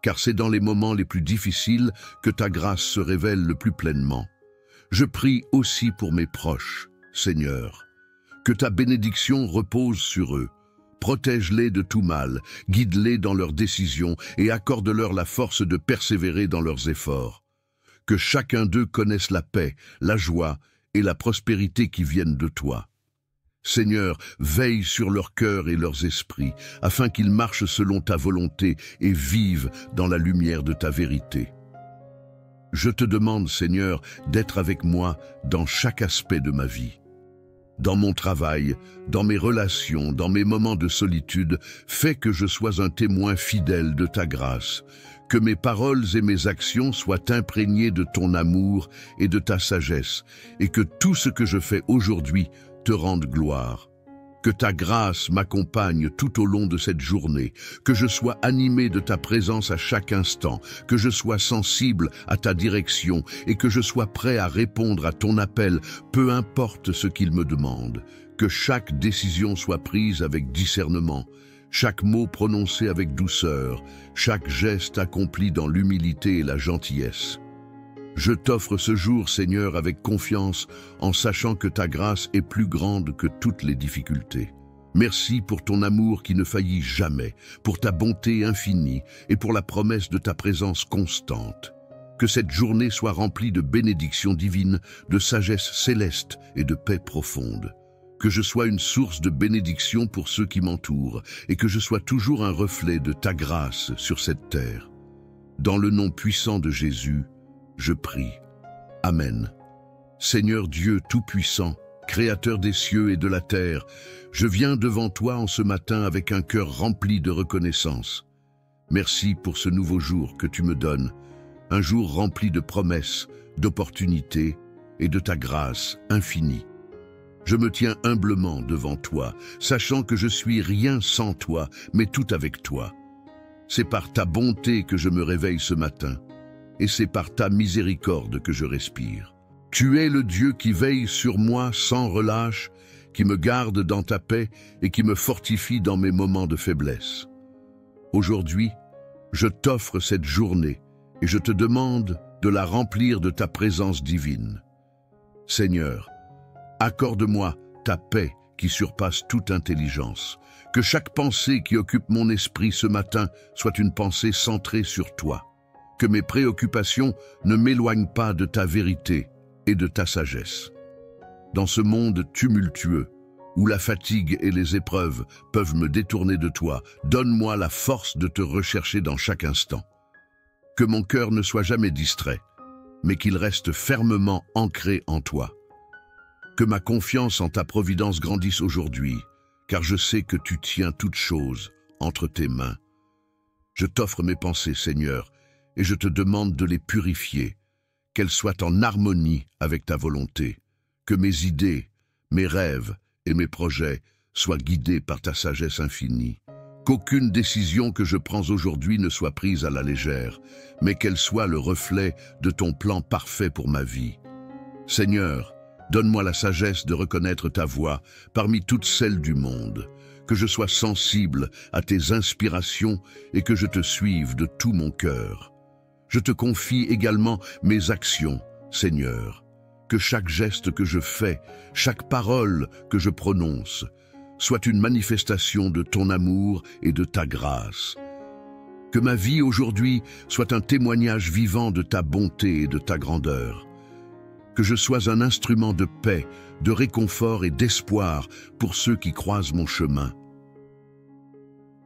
car c'est dans les moments les plus difficiles que ta grâce se révèle le plus pleinement. Je prie aussi pour mes proches, Seigneur. Que ta bénédiction repose sur eux. Protège-les de tout mal, guide-les dans leurs décisions et accorde-leur la force de persévérer dans leurs efforts. Que chacun d'eux connaisse la paix, la joie et la prospérité qui viennent de toi. Seigneur, veille sur leurs cœurs et leurs esprits, afin qu'ils marchent selon ta volonté et vivent dans la lumière de ta vérité. Je te demande, Seigneur, d'être avec moi dans chaque aspect de ma vie. Dans mon travail, dans mes relations, dans mes moments de solitude, fais que je sois un témoin fidèle de ta grâce, que mes paroles et mes actions soient imprégnées de ton amour et de ta sagesse, et que tout ce que je fais aujourd'hui te rende gloire. Que ta grâce m'accompagne tout au long de cette journée, que je sois animé de ta présence à chaque instant, que je sois sensible à ta direction et que je sois prêt à répondre à ton appel, peu importe ce qu'il me demande. Que chaque décision soit prise avec discernement, chaque mot prononcé avec douceur, chaque geste accompli dans l'humilité et la gentillesse. Je t'offre ce jour, Seigneur, avec confiance, en sachant que ta grâce est plus grande que toutes les difficultés. Merci pour ton amour qui ne faillit jamais, pour ta bonté infinie et pour la promesse de ta présence constante. Que cette journée soit remplie de bénédictions divines, de sagesse céleste et de paix profonde. Que je sois une source de bénédiction pour ceux qui m'entourent et que je sois toujours un reflet de ta grâce sur cette terre. Dans le nom puissant de Jésus, je prie. Amen. Seigneur Dieu Tout-Puissant, Créateur des cieux et de la terre, je viens devant toi en ce matin avec un cœur rempli de reconnaissance. Merci pour ce nouveau jour que tu me donnes, un jour rempli de promesses, d'opportunités et de ta grâce infinie. Je me tiens humblement devant toi, sachant que je suis rien sans toi, mais tout avec toi. C'est par ta bonté que je me réveille ce matin, et c'est par ta miséricorde que je respire. Tu es le Dieu qui veille sur moi sans relâche, qui me garde dans ta paix et qui me fortifie dans mes moments de faiblesse. Aujourd'hui, je t'offre cette journée et je te demande de la remplir de ta présence divine. Seigneur, accorde-moi ta paix qui surpasse toute intelligence. Que chaque pensée qui occupe mon esprit ce matin soit une pensée centrée sur toi. Que mes préoccupations ne m'éloignent pas de ta vérité et de ta sagesse. Dans ce monde tumultueux, où la fatigue et les épreuves peuvent me détourner de toi, donne-moi la force de te rechercher dans chaque instant. Que mon cœur ne soit jamais distrait, mais qu'il reste fermement ancré en toi. Que ma confiance en ta providence grandisse aujourd'hui, car je sais que tu tiens toutes choses entre tes mains. Je t'offre mes pensées, Seigneur, et je te demande de les purifier, qu'elles soient en harmonie avec ta volonté, que mes idées, mes rêves et mes projets soient guidés par ta sagesse infinie, qu'aucune décision que je prends aujourd'hui ne soit prise à la légère, mais qu'elle soit le reflet de ton plan parfait pour ma vie. Seigneur, donne-moi la sagesse de reconnaître ta voix parmi toutes celles du monde, que je sois sensible à tes inspirations et que je te suive de tout mon cœur. Je te confie également mes actions, Seigneur, que chaque geste que je fais, chaque parole que je prononce, soit une manifestation de ton amour et de ta grâce. Que ma vie aujourd'hui soit un témoignage vivant de ta bonté et de ta grandeur. Que je sois un instrument de paix, de réconfort et d'espoir pour ceux qui croisent mon chemin.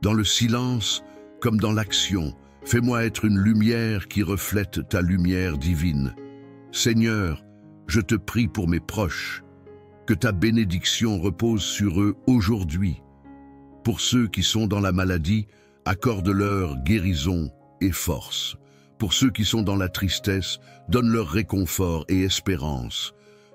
Dans le silence comme dans l'action, fais-moi être une lumière qui reflète ta lumière divine. Seigneur, je te prie pour mes proches, que ta bénédiction repose sur eux aujourd'hui. Pour ceux qui sont dans la maladie, accorde-leur guérison et force. Pour ceux qui sont dans la tristesse, donne-leur réconfort et espérance.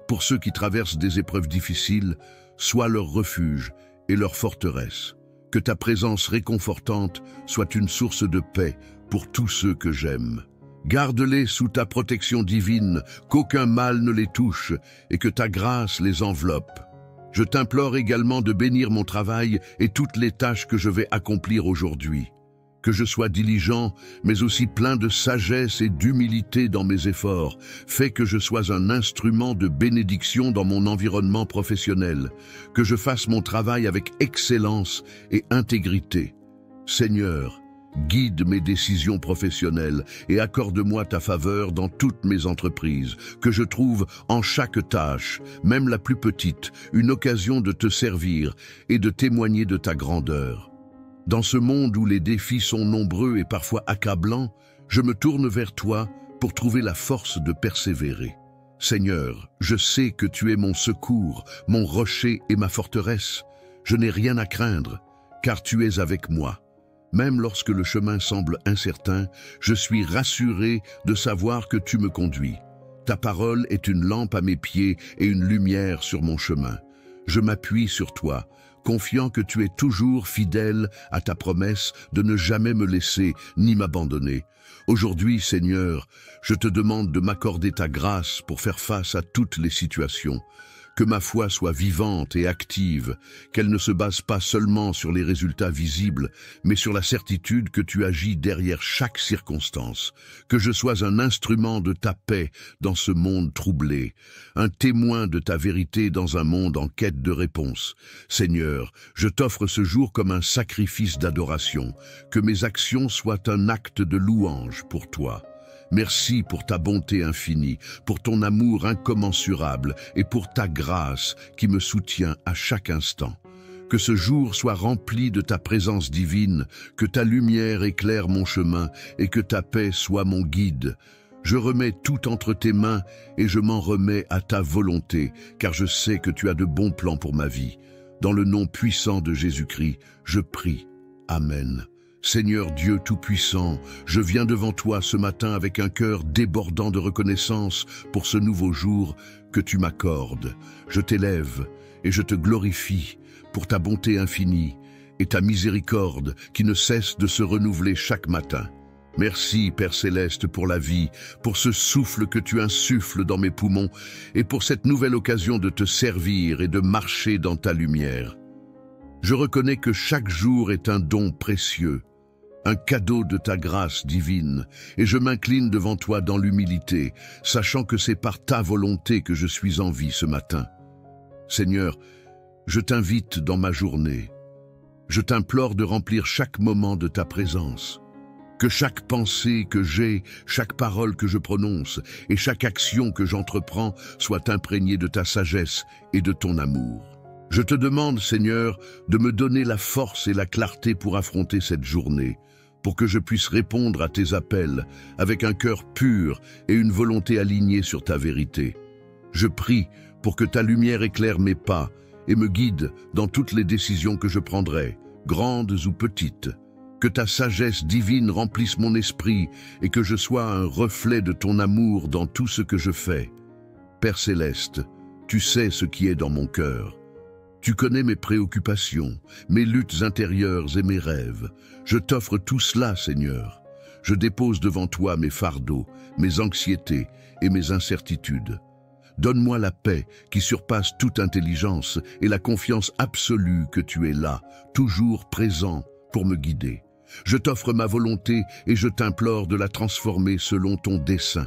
Pour ceux qui traversent des épreuves difficiles, sois leur refuge et leur forteresse. Que ta présence réconfortante soit une source de paix pour tous ceux que j'aime. Garde-les sous ta protection divine, qu'aucun mal ne les touche et que ta grâce les enveloppe. Je t'implore également de bénir mon travail et toutes les tâches que je vais accomplir aujourd'hui. Que je sois diligent, mais aussi plein de sagesse et d'humilité dans mes efforts. Fais que je sois un instrument de bénédiction dans mon environnement professionnel. Que je fasse mon travail avec excellence et intégrité. Seigneur, guide mes décisions professionnelles et accorde-moi ta faveur dans toutes mes entreprises. Que je trouve en chaque tâche, même la plus petite, une occasion de te servir et de témoigner de ta grandeur. Dans ce monde où les défis sont nombreux et parfois accablants, je me tourne vers toi pour trouver la force de persévérer. Seigneur, je sais que tu es mon secours, mon rocher et ma forteresse. Je n'ai rien à craindre, car tu es avec moi. Même lorsque le chemin semble incertain, je suis rassuré de savoir que tu me conduis. Ta parole est une lampe à mes pieds et une lumière sur mon chemin. Je m'appuie sur toi, confiant que tu es toujours fidèle à ta promesse de ne jamais me laisser ni m'abandonner. Aujourd'hui, Seigneur, je te demande de m'accorder ta grâce pour faire face à toutes les situations. Que ma foi soit vivante et active, qu'elle ne se base pas seulement sur les résultats visibles, mais sur la certitude que tu agis derrière chaque circonstance. Que je sois un instrument de ta paix dans ce monde troublé, un témoin de ta vérité dans un monde en quête de réponse. Seigneur, je t'offre ce jour comme un sacrifice d'adoration, que mes actions soient un acte de louange pour toi. Merci pour ta bonté infinie, pour ton amour incommensurable et pour ta grâce qui me soutient à chaque instant. Que ce jour soit rempli de ta présence divine, que ta lumière éclaire mon chemin et que ta paix soit mon guide. Je remets tout entre tes mains et je m'en remets à ta volonté, car je sais que tu as de bons plans pour ma vie. Dans le nom puissant de Jésus-Christ, je prie. Amen. Seigneur Dieu Tout-Puissant, je viens devant toi ce matin avec un cœur débordant de reconnaissance pour ce nouveau jour que tu m'accordes. Je t'élève et je te glorifie pour ta bonté infinie et ta miséricorde qui ne cesse de se renouveler chaque matin. Merci, Père Céleste, pour la vie, pour ce souffle que tu insuffles dans mes poumons et pour cette nouvelle occasion de te servir et de marcher dans ta lumière. Je reconnais que chaque jour est un don précieux, un cadeau de ta grâce divine, et je m'incline devant toi dans l'humilité, sachant que c'est par ta volonté que je suis en vie ce matin. Seigneur, je t'invite dans ma journée. Je t'implore de remplir chaque moment de ta présence. Que chaque pensée que j'ai, chaque parole que je prononce et chaque action que j'entreprends soit imprégnée de ta sagesse et de ton amour. Je te demande, Seigneur, de me donner la force et la clarté pour affronter cette journée, pour que je puisse répondre à tes appels avec un cœur pur et une volonté alignée sur ta vérité. Je prie pour que ta lumière éclaire mes pas et me guide dans toutes les décisions que je prendrai, grandes ou petites. Que ta sagesse divine remplisse mon esprit et que je sois un reflet de ton amour dans tout ce que je fais. Père Céleste, tu sais ce qui est dans mon cœur. Tu connais mes préoccupations, mes luttes intérieures et mes rêves. Je t'offre tout cela, Seigneur. Je dépose devant toi mes fardeaux, mes anxiétés et mes incertitudes. Donne-moi la paix qui surpasse toute intelligence et la confiance absolue que tu es là, toujours présent pour me guider. Je t'offre ma volonté et je t'implore de la transformer selon ton dessein.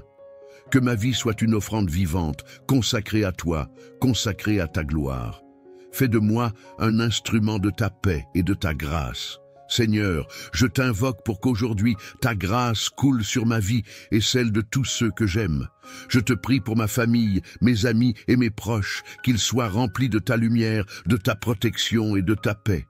Que ma vie soit une offrande vivante, consacrée à toi, consacrée à ta gloire. Fais de moi un instrument de ta paix et de ta grâce. Seigneur, je t'invoque pour qu'aujourd'hui ta grâce coule sur ma vie et celle de tous ceux que j'aime. Je te prie pour ma famille, mes amis et mes proches, qu'ils soient remplis de ta lumière, de ta protection et de ta paix.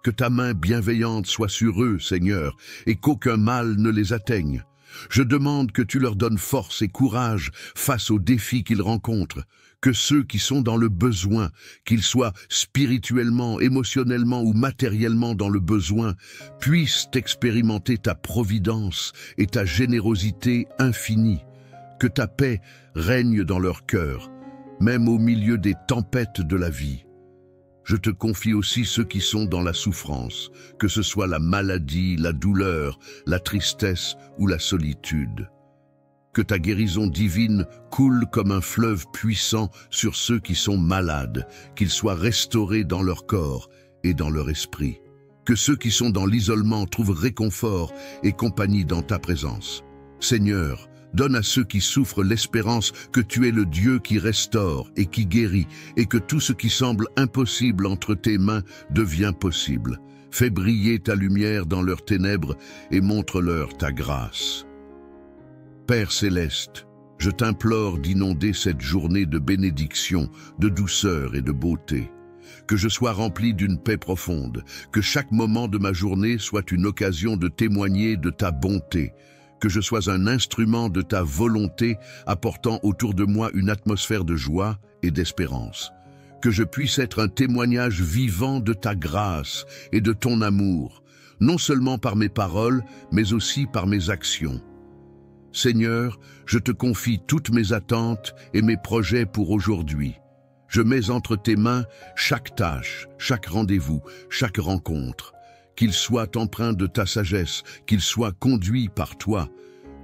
Que ta main bienveillante soit sur eux, Seigneur, et qu'aucun mal ne les atteigne. Je demande que tu leur donnes force et courage face aux défis qu'ils rencontrent. Que ceux qui sont dans le besoin, qu'ils soient spirituellement, émotionnellement ou matériellement dans le besoin, puissent expérimenter ta providence et ta générosité infinie. Que ta paix règne dans leur cœur, même au milieu des tempêtes de la vie. Je te confie aussi ceux qui sont dans la souffrance, que ce soit la maladie, la douleur, la tristesse ou la solitude. Que ta guérison divine coule comme un fleuve puissant sur ceux qui sont malades, qu'ils soient restaurés dans leur corps et dans leur esprit. Que ceux qui sont dans l'isolement trouvent réconfort et compagnie dans ta présence. Seigneur, donne à ceux qui souffrent l'espérance que tu es le Dieu qui restaure et qui guérit, et que tout ce qui semble impossible entre tes mains devient possible. Fais briller ta lumière dans leurs ténèbres et montre-leur ta grâce. Père Céleste, je t'implore d'inonder cette journée de bénédiction, de douceur et de beauté. Que je sois rempli d'une paix profonde, que chaque moment de ma journée soit une occasion de témoigner de ta bonté, que je sois un instrument de ta volonté, apportant autour de moi une atmosphère de joie et d'espérance. Que je puisse être un témoignage vivant de ta grâce et de ton amour, non seulement par mes paroles, mais aussi par mes actions. Seigneur, je te confie toutes mes attentes et mes projets pour aujourd'hui. Je mets entre tes mains chaque tâche, chaque rendez-vous, chaque rencontre. Qu'il soit empreint de ta sagesse, qu'il soit conduit par toi.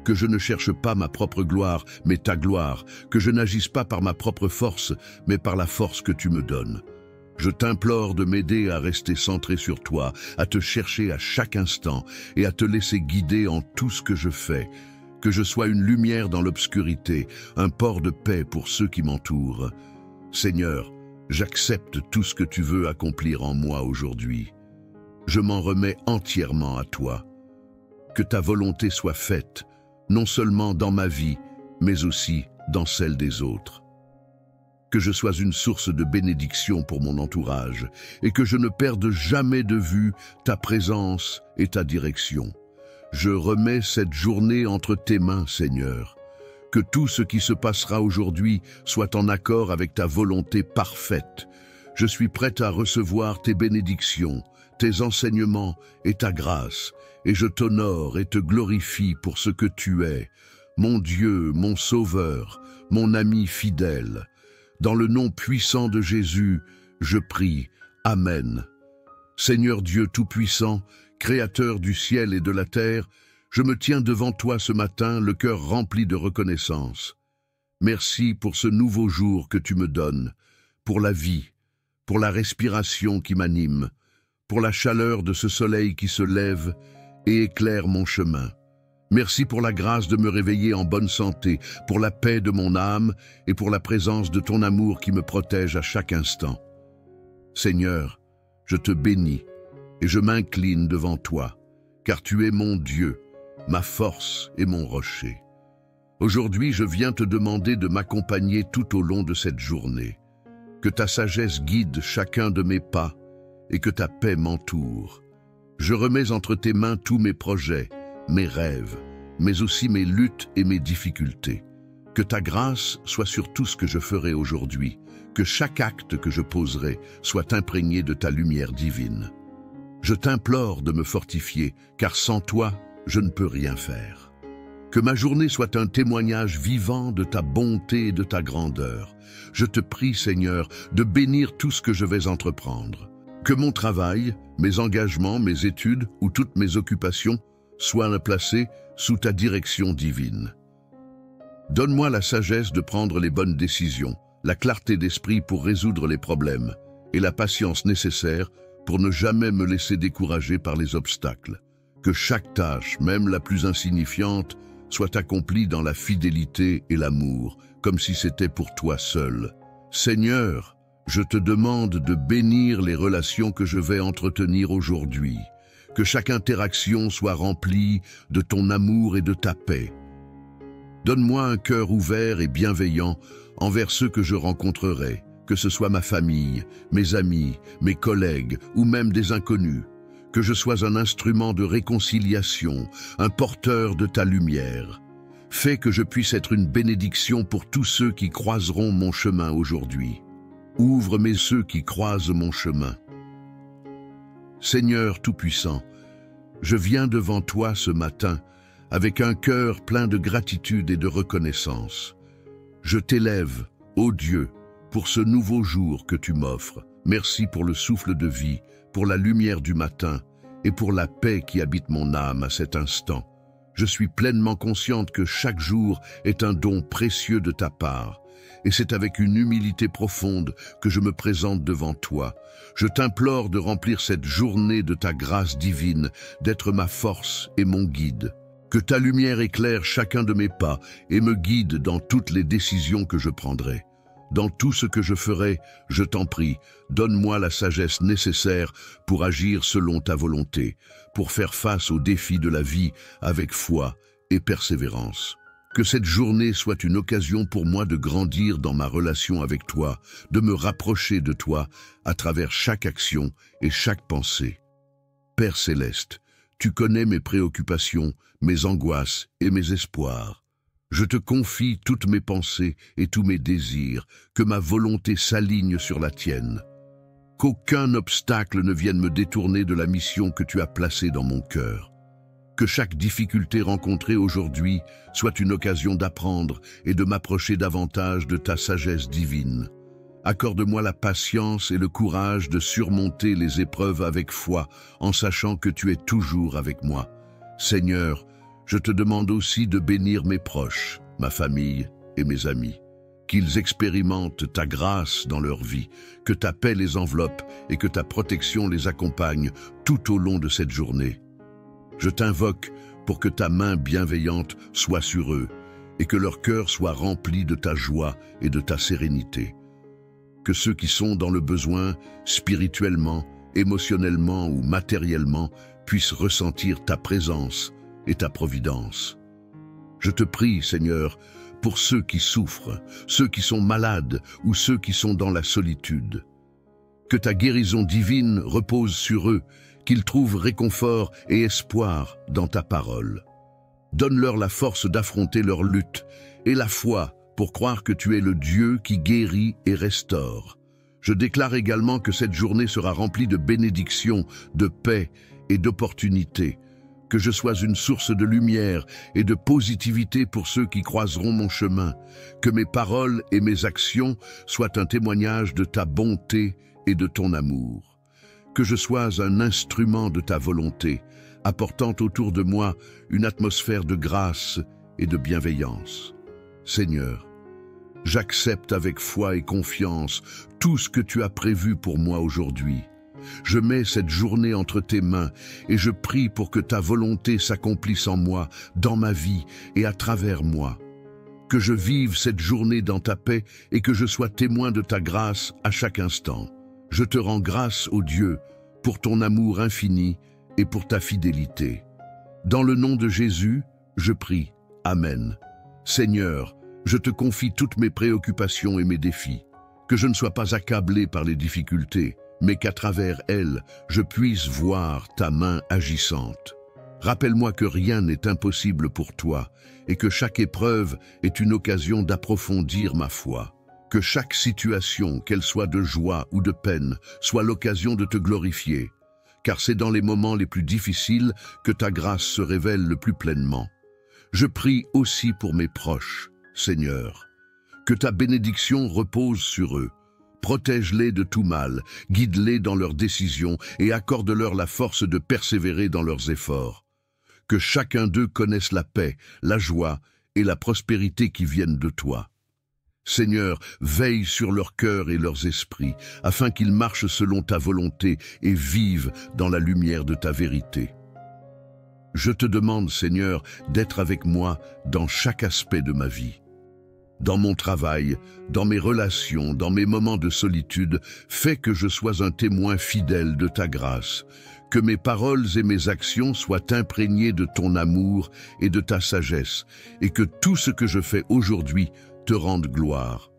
Que je ne cherche pas ma propre gloire, mais ta gloire. Que je n'agisse pas par ma propre force, mais par la force que tu me donnes. Je t'implore de m'aider à rester centré sur toi, à te chercher à chaque instant et à te laisser guider en tout ce que je fais. Que je sois une lumière dans l'obscurité, un port de paix pour ceux qui m'entourent. Seigneur, j'accepte tout ce que tu veux accomplir en moi aujourd'hui. Je m'en remets entièrement à toi. Que ta volonté soit faite, non seulement dans ma vie, mais aussi dans celle des autres. Que je sois une source de bénédiction pour mon entourage et que je ne perde jamais de vue ta présence et ta direction. Je remets cette journée entre tes mains, Seigneur. Que tout ce qui se passera aujourd'hui soit en accord avec ta volonté parfaite. Je suis prête à recevoir tes bénédictions, tes enseignements et ta grâce, et je t'honore et te glorifie pour ce que tu es, mon Dieu, mon Sauveur, mon ami fidèle. Dans le nom puissant de Jésus, je prie. Amen. Seigneur Dieu Tout-Puissant, Créateur du ciel et de la terre, je me tiens devant toi ce matin, le cœur rempli de reconnaissance. Merci pour ce nouveau jour que tu me donnes, pour la vie, pour la respiration qui m'anime, pour la chaleur de ce soleil qui se lève et éclaire mon chemin. Merci pour la grâce de me réveiller en bonne santé, pour la paix de mon âme et pour la présence de ton amour qui me protège à chaque instant. Seigneur, je te bénis et je m'incline devant toi, car tu es mon Dieu, ma force et mon rocher. Aujourd'hui, je viens te demander de m'accompagner tout au long de cette journée. Que ta sagesse guide chacun de mes pas et que ta paix m'entoure. Je remets entre tes mains tous mes projets, mes rêves, mais aussi mes luttes et mes difficultés. Que ta grâce soit sur tout ce que je ferai aujourd'hui, que chaque acte que je poserai soit imprégné de ta lumière divine. Je t'implore de me fortifier, car sans toi, je ne peux rien faire. Que ma journée soit un témoignage vivant de ta bonté et de ta grandeur. Je te prie, Seigneur, de bénir tout ce que je vais entreprendre. Que mon travail, mes engagements, mes études ou toutes mes occupations soient placés sous ta direction divine. Donne-moi la sagesse de prendre les bonnes décisions, la clarté d'esprit pour résoudre les problèmes et la patience nécessaire pour ne jamais me laisser décourager par les obstacles. Que chaque tâche, même la plus insignifiante, soit accomplie dans la fidélité et l'amour, comme si c'était pour toi seul. Seigneur, je te demande de bénir les relations que je vais entretenir aujourd'hui. Que chaque interaction soit remplie de ton amour et de ta paix. Donne-moi un cœur ouvert et bienveillant envers ceux que je rencontrerai, que ce soit ma famille, mes amis, mes collègues ou même des inconnus. Que je sois un instrument de réconciliation, un porteur de ta lumière. Fais que je puisse être une bénédiction pour tous ceux qui croiseront mon chemin aujourd'hui. Ouvre mes yeux qui croisent mon chemin. Seigneur Tout-Puissant, je viens devant toi ce matin avec un cœur plein de gratitude et de reconnaissance. Je t'élève, ô Dieu, pour ce nouveau jour que tu m'offres. Merci pour le souffle de vie, pour la lumière du matin et pour la paix qui habite mon âme à cet instant. Je suis pleinement consciente que chaque jour est un don précieux de ta part, et c'est avec une humilité profonde que je me présente devant toi. Je t'implore de remplir cette journée de ta grâce divine, d'être ma force et mon guide. Que ta lumière éclaire chacun de mes pas et me guide dans toutes les décisions que je prendrai. Dans tout ce que je ferai, je t'en prie, donne-moi la sagesse nécessaire pour agir selon ta volonté, pour faire face aux défis de la vie avec foi et persévérance. Que cette journée soit une occasion pour moi de grandir dans ma relation avec toi, de me rapprocher de toi à travers chaque action et chaque pensée. Père céleste, Tu connais mes préoccupations, mes angoisses et mes espoirs. Je te confie toutes mes pensées et tous mes désirs, que ma volonté s'aligne sur la tienne. Qu'aucun obstacle ne vienne me détourner de la mission que tu as placée dans mon cœur. Que chaque difficulté rencontrée aujourd'hui soit une occasion d'apprendre et de m'approcher davantage de ta sagesse divine. Accorde-moi la patience et le courage de surmonter les épreuves avec foi, en sachant que tu es toujours avec moi. Seigneur, je te demande aussi de bénir mes proches, ma famille et mes amis. Qu'ils expérimentent ta grâce dans leur vie, que ta paix les enveloppe et que ta protection les accompagne tout au long de cette journée. Je t'invoque pour que ta main bienveillante soit sur eux et que leur cœur soit rempli de ta joie et de ta sérénité. Que ceux qui sont dans le besoin, spirituellement, émotionnellement ou matériellement, puissent ressentir ta présence et ta providence. Je te prie, Seigneur, pour ceux qui souffrent, ceux qui sont malades ou ceux qui sont dans la solitude. Que ta guérison divine repose sur eux, qu'ils trouvent réconfort et espoir dans ta parole. Donne-leur la force d'affronter leur lutte et la foi pour croire que tu es le Dieu qui guérit et restaure. Je déclare également que cette journée sera remplie de bénédictions, de paix et d'opportunités, que je sois une source de lumière et de positivité pour ceux qui croiseront mon chemin, que mes paroles et mes actions soient un témoignage de ta bonté et de ton amour, que je sois un instrument de ta volonté, apportant autour de moi une atmosphère de grâce et de bienveillance. Seigneur, j'accepte avec foi et confiance tout ce que tu as prévu pour moi aujourd'hui. Je mets cette journée entre tes mains et je prie pour que ta volonté s'accomplisse en moi, dans ma vie et à travers moi. Que je vive cette journée dans ta paix et que je sois témoin de ta grâce à chaque instant. Je te rends grâce, ô Dieu, pour ton amour infini et pour ta fidélité. Dans le nom de Jésus, je prie. Amen. Seigneur, je te confie toutes mes préoccupations et mes défis. Que je ne sois pas accablé par les difficultés, mais qu'à travers elles, je puisse voir ta main agissante. Rappelle-moi que rien n'est impossible pour toi et que chaque épreuve est une occasion d'approfondir ma foi. Que chaque situation, qu'elle soit de joie ou de peine, soit l'occasion de te glorifier, car c'est dans les moments les plus difficiles que ta grâce se révèle le plus pleinement. Je prie aussi pour mes proches, Seigneur. Que ta bénédiction repose sur eux. Protège-les de tout mal, guide-les dans leurs décisions et accorde-leur la force de persévérer dans leurs efforts. Que chacun d'eux connaisse la paix, la joie et la prospérité qui viennent de toi. Seigneur, veille sur leurs cœurs et leurs esprits, afin qu'ils marchent selon ta volonté et vivent dans la lumière de ta vérité. Je te demande, Seigneur, d'être avec moi dans chaque aspect de ma vie. Dans mon travail, dans mes relations, dans mes moments de solitude, fais que je sois un témoin fidèle de ta grâce, que mes paroles et mes actions soient imprégnées de ton amour et de ta sagesse, et que tout ce que je fais aujourd'hui te rende gloire.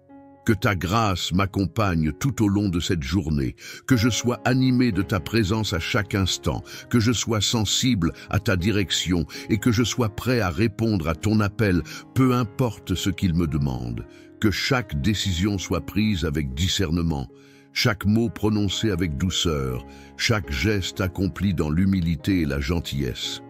Que ta grâce m'accompagne tout au long de cette journée, que je sois animé de ta présence à chaque instant, que je sois sensible à ta direction et que je sois prêt à répondre à ton appel, peu importe ce qu'il me demande. Que chaque décision soit prise avec discernement, chaque mot prononcé avec douceur, chaque geste accompli dans l'humilité et la gentillesse.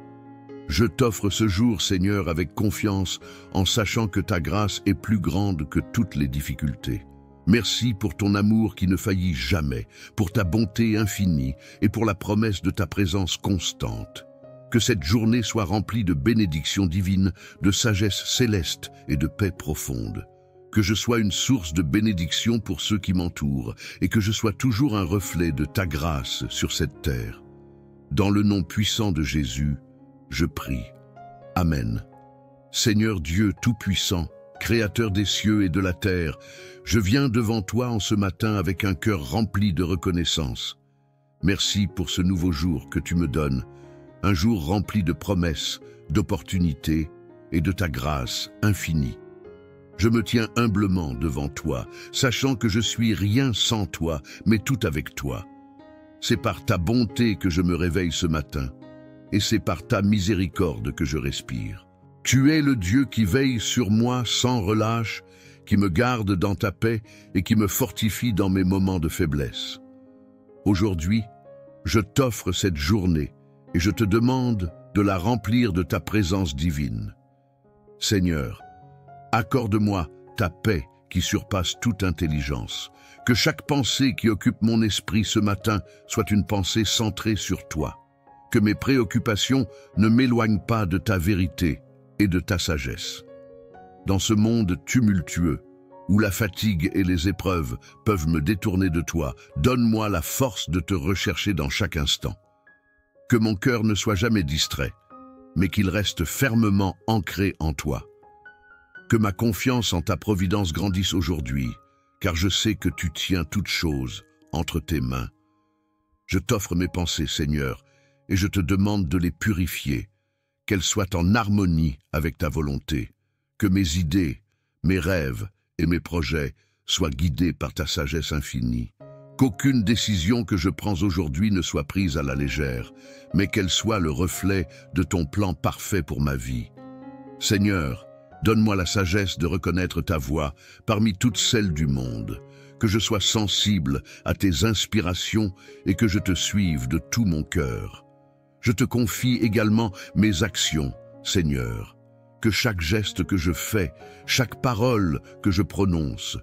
Je t'offre ce jour, Seigneur, avec confiance, en sachant que ta grâce est plus grande que toutes les difficultés. Merci pour ton amour qui ne faillit jamais, pour ta bonté infinie et pour la promesse de ta présence constante. Que cette journée soit remplie de bénédictions divines, de sagesse céleste et de paix profonde. Que je sois une source de bénédiction pour ceux qui m'entourent et que je sois toujours un reflet de ta grâce sur cette terre. Dans le nom puissant de Jésus, je prie. Amen. Seigneur Dieu Tout-Puissant, Créateur des cieux et de la terre, je viens devant toi en ce matin avec un cœur rempli de reconnaissance. Merci pour ce nouveau jour que tu me donnes, un jour rempli de promesses, d'opportunités et de ta grâce infinie. Je me tiens humblement devant toi, sachant que je suis rien sans toi, mais tout avec toi. C'est par ta bonté que je me réveille ce matin. et c'est par ta miséricorde que je respire. Tu es le Dieu qui veille sur moi sans relâche, qui me garde dans ta paix et qui me fortifie dans mes moments de faiblesse. Aujourd'hui, je t'offre cette journée et je te demande de la remplir de ta présence divine. Seigneur, accorde-moi ta paix qui surpasse toute intelligence. Que chaque pensée qui occupe mon esprit ce matin soit une pensée centrée sur toi. Que mes préoccupations ne m'éloignent pas de ta vérité et de ta sagesse. Dans ce monde tumultueux, où la fatigue et les épreuves peuvent me détourner de toi, donne-moi la force de te rechercher dans chaque instant. Que mon cœur ne soit jamais distrait, mais qu'il reste fermement ancré en toi. Que ma confiance en ta providence grandisse aujourd'hui, car je sais que tu tiens toutes choses entre tes mains. Je t'offre mes pensées, Seigneur, et je te demande de les purifier, qu'elles soient en harmonie avec ta volonté. Que mes idées, mes rêves et mes projets soient guidés par ta sagesse infinie. Qu'aucune décision que je prends aujourd'hui ne soit prise à la légère, mais qu'elle soit le reflet de ton plan parfait pour ma vie. Seigneur, donne-moi la sagesse de reconnaître ta voix parmi toutes celles du monde, que je sois sensible à tes inspirations et que je te suive de tout mon cœur. Je te confie également mes actions, Seigneur, que chaque geste que je fais, chaque parole que je prononce,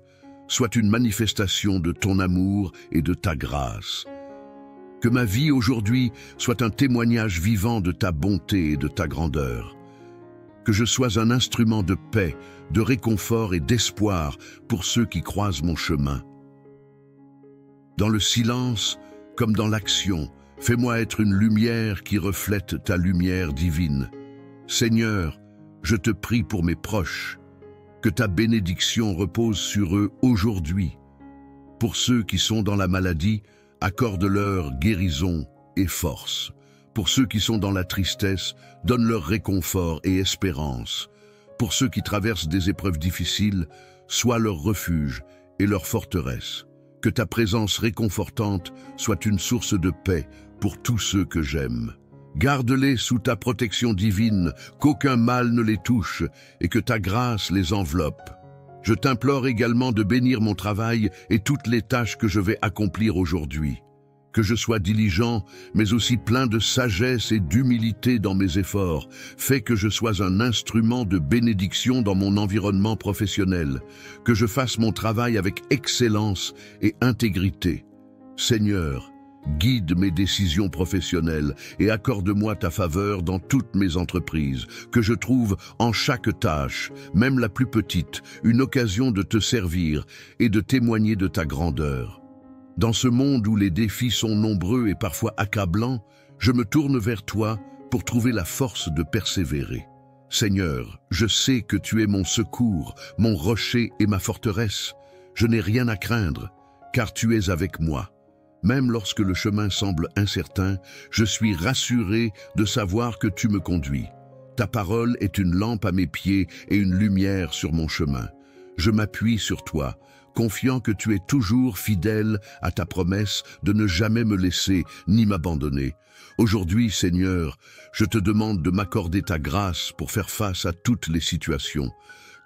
soit une manifestation de ton amour et de ta grâce. Que ma vie aujourd'hui soit un témoignage vivant de ta bonté et de ta grandeur. Que je sois un instrument de paix, de réconfort et d'espoir pour ceux qui croisent mon chemin. Dans le silence, comme dans l'action, fais-moi être une lumière qui reflète ta lumière divine. Seigneur, je te prie pour mes proches, que ta bénédiction repose sur eux aujourd'hui. Pour ceux qui sont dans la maladie, accorde-leur guérison et force. Pour ceux qui sont dans la tristesse, donne-leur réconfort et espérance. Pour ceux qui traversent des épreuves difficiles, sois leur refuge et leur forteresse. Que ta présence réconfortante soit une source de paix pour tous ceux que j'aime. Garde-les sous ta protection divine, qu'aucun mal ne les touche et que ta grâce les enveloppe. Je t'implore également de bénir mon travail et toutes les tâches que je vais accomplir aujourd'hui. Que je sois diligent, mais aussi plein de sagesse et d'humilité dans mes efforts. Fais que je sois un instrument de bénédiction dans mon environnement professionnel. Que je fasse mon travail avec excellence et intégrité. Seigneur, guide mes décisions professionnelles et accorde-moi ta faveur dans toutes mes entreprises. Que je trouve en chaque tâche, même la plus petite, une occasion de te servir et de témoigner de ta grandeur. Dans ce monde où les défis sont nombreux et parfois accablants, je me tourne vers toi pour trouver la force de persévérer. Seigneur, je sais que tu es mon secours, mon rocher et ma forteresse. Je n'ai rien à craindre, car tu es avec moi. Même lorsque le chemin semble incertain, je suis rassuré de savoir que tu me conduis. Ta parole est une lampe à mes pieds et une lumière sur mon chemin. Je m'appuie sur toi, confiant que tu es toujours fidèle à ta promesse de ne jamais me laisser ni m'abandonner. Aujourd'hui, Seigneur, je te demande de m'accorder ta grâce pour faire face à toutes les situations.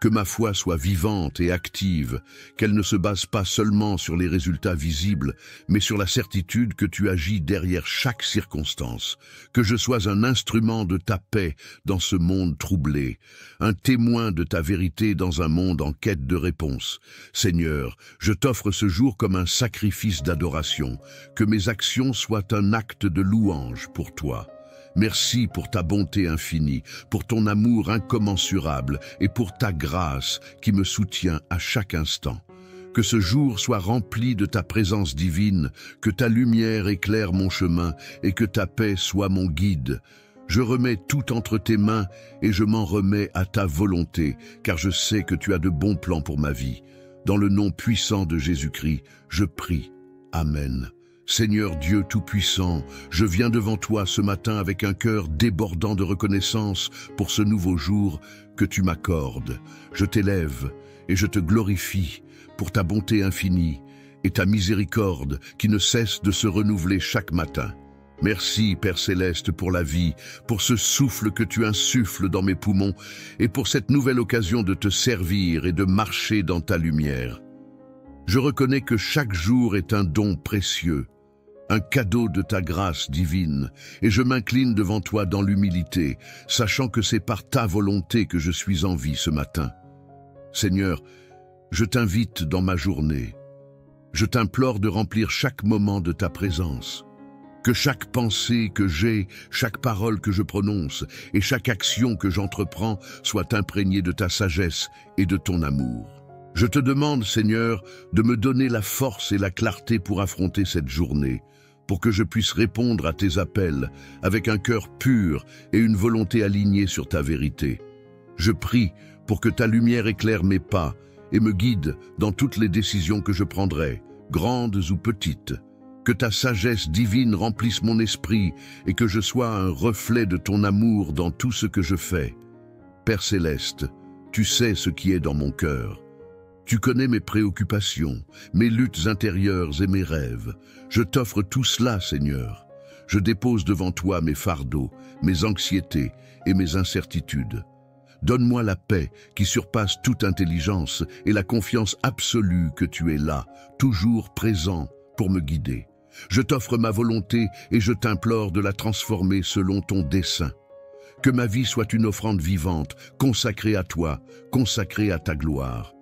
Que ma foi soit vivante et active, qu'elle ne se base pas seulement sur les résultats visibles, mais sur la certitude que tu agis derrière chaque circonstance. Que je sois un instrument de ta paix dans ce monde troublé, un témoin de ta vérité dans un monde en quête de réponse. Seigneur, je t'offre ce jour comme un sacrifice d'adoration, que mes actions soient un acte de louange pour toi. Merci pour ta bonté infinie, pour ton amour incommensurable et pour ta grâce qui me soutient à chaque instant. Que ce jour soit rempli de ta présence divine, que ta lumière éclaire mon chemin et que ta paix soit mon guide. Je remets tout entre tes mains et je m'en remets à ta volonté, car je sais que tu as de bons plans pour ma vie. Dans le nom puissant de Jésus-Christ, je prie. Amen. Seigneur Dieu Tout-Puissant, je viens devant toi ce matin avec un cœur débordant de reconnaissance pour ce nouveau jour que tu m'accordes. Je t'élève et je te glorifie pour ta bonté infinie et ta miséricorde qui ne cesse de se renouveler chaque matin. Merci, Père Céleste, pour la vie, pour ce souffle que tu insuffles dans mes poumons et pour cette nouvelle occasion de te servir et de marcher dans ta lumière. Je reconnais que chaque jour est un don précieux, un cadeau de ta grâce divine, et je m'incline devant toi dans l'humilité, sachant que c'est par ta volonté que je suis en vie ce matin. Seigneur, je t'invite dans ma journée. Je t'implore de remplir chaque moment de ta présence. Que chaque pensée que j'ai, chaque parole que je prononce et chaque action que j'entreprends soit imprégnée de ta sagesse et de ton amour. Je te demande, Seigneur, de me donner la force et la clarté pour affronter cette journée, pour que je puisse répondre à tes appels avec un cœur pur et une volonté alignée sur ta vérité. Je prie pour que ta lumière éclaire mes pas et me guide dans toutes les décisions que je prendrai, grandes ou petites. Que ta sagesse divine remplisse mon esprit et que je sois un reflet de ton amour dans tout ce que je fais. Père Céleste, tu sais ce qui est dans mon cœur. Tu connais mes préoccupations, mes luttes intérieures et mes rêves. Je t'offre tout cela, Seigneur. Je dépose devant toi mes fardeaux, mes anxiétés et mes incertitudes. Donne-moi la paix qui surpasse toute intelligence et la confiance absolue que tu es là, toujours présent pour me guider. Je t'offre ma volonté et je t'implore de la transformer selon ton dessein. Que ma vie soit une offrande vivante, consacrée à toi, consacrée à ta gloire.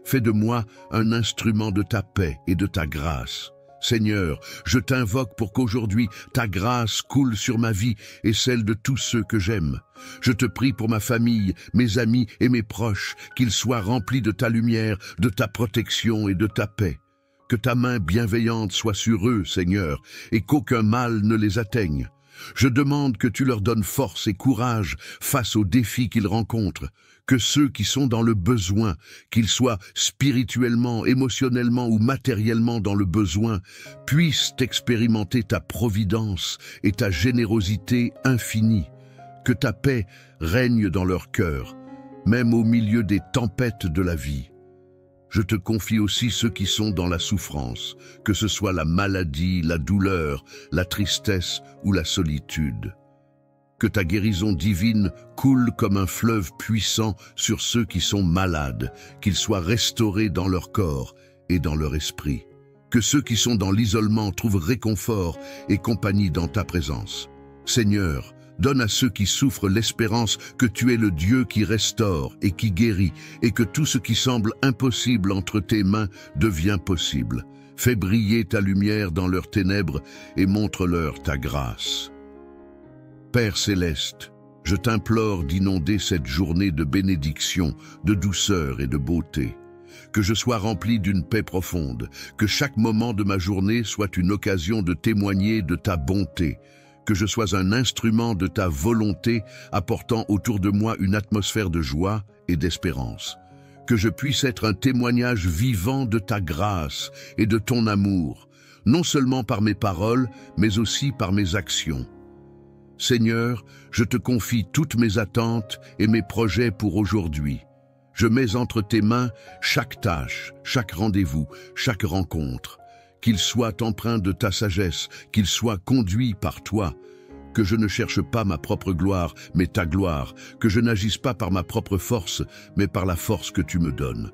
Fais de moi un instrument de ta paix et de ta grâce. Seigneur, je t'invoque pour qu'aujourd'hui ta grâce coule sur ma vie et celle de tous ceux que j'aime. Je te prie pour ma famille, mes amis et mes proches, qu'ils soient remplis de ta lumière, de ta protection et de ta paix. Que ta main bienveillante soit sur eux, Seigneur, et qu'aucun mal ne les atteigne. Je demande que tu leur donnes force et courage face aux défis qu'ils rencontrent, que ceux qui sont dans le besoin, qu'ils soient spirituellement, émotionnellement ou matériellement dans le besoin, puissent expérimenter ta providence et ta générosité infinie. Que ta paix règne dans leur cœur, même au milieu des tempêtes de la vie. Je te confie aussi ceux qui sont dans la souffrance, que ce soit la maladie, la douleur, la tristesse ou la solitude. Que ta guérison divine coule comme un fleuve puissant sur ceux qui sont malades, qu'ils soient restaurés dans leur corps et dans leur esprit. Que ceux qui sont dans l'isolement trouvent réconfort et compagnie dans ta présence. Seigneur, donne à ceux qui souffrent l'espérance que tu es le Dieu qui restaure et qui guérit, et que tout ce qui semble impossible entre tes mains devient possible. Fais briller ta lumière dans leurs ténèbres et montre-leur ta grâce. Père Céleste, je t'implore d'inonder cette journée de bénédiction, de douceur et de beauté. Que je sois rempli d'une paix profonde, que chaque moment de ma journée soit une occasion de témoigner de ta bonté, que je sois un instrument de ta volonté apportant autour de moi une atmosphère de joie et d'espérance. Que je puisse être un témoignage vivant de ta grâce et de ton amour, non seulement par mes paroles, mais aussi par mes actions. Seigneur, je te confie toutes mes attentes et mes projets pour aujourd'hui. Je mets entre tes mains chaque tâche, chaque rendez-vous, chaque rencontre. Qu'il soit empreint de ta sagesse, qu'il soit conduit par toi, que je ne cherche pas ma propre gloire, mais ta gloire, que je n'agisse pas par ma propre force, mais par la force que tu me donnes.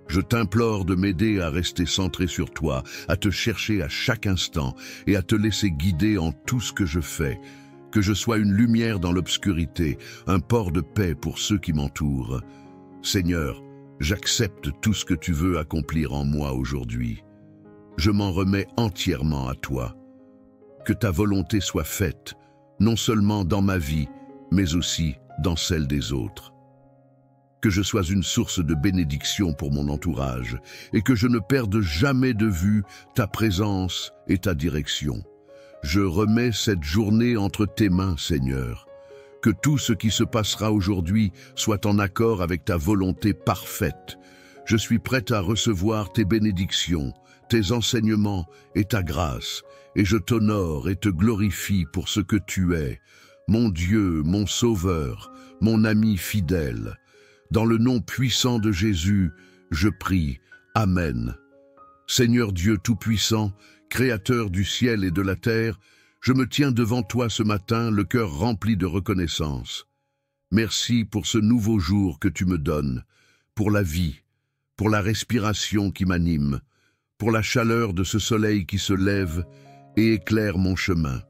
Je t'implore de m'aider à rester centré sur toi, à te chercher à chaque instant et à te laisser guider en tout ce que je fais, que je sois une lumière dans l'obscurité, un port de paix pour ceux qui m'entourent. Seigneur, j'accepte tout ce que tu veux accomplir en moi aujourd'hui. Je m'en remets entièrement à toi. Que ta volonté soit faite, non seulement dans ma vie, mais aussi dans celle des autres. Que je sois une source de bénédiction pour mon entourage et que je ne perde jamais de vue ta présence et ta direction. Je remets cette journée entre tes mains, Seigneur. Que tout ce qui se passera aujourd'hui soit en accord avec ta volonté parfaite. Je suis prête à recevoir tes bénédictions, tes enseignements et ta grâce, et je t'honore et te glorifie pour ce que tu es, mon Dieu, mon Sauveur, mon ami fidèle. Dans le nom puissant de Jésus, je prie. Amen. Seigneur Dieu Tout-Puissant, Créateur du ciel et de la terre, Je me tiens devant toi ce matin, le cœur rempli de reconnaissance. Merci pour ce nouveau jour que tu me donnes, pour la vie, pour la respiration qui m'anime, pour la chaleur de ce soleil qui se lève et éclaire mon chemin.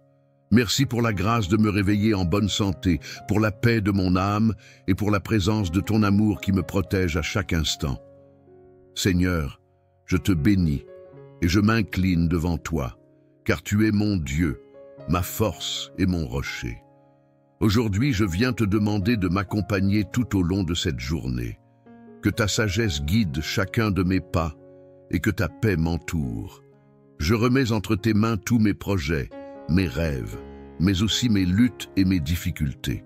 Merci pour la grâce de me réveiller en bonne santé, pour la paix de mon âme et pour la présence de ton amour qui me protège à chaque instant. Seigneur, je te bénis et je m'incline devant toi, car tu es mon Dieu, ma force et mon rocher. Aujourd'hui, je viens te demander de m'accompagner tout au long de cette journée. Que ta sagesse guide chacun de mes pas et que ta paix m'entoure. Je remets entre tes mains tous mes projets, mes rêves, mais aussi mes luttes et mes difficultés.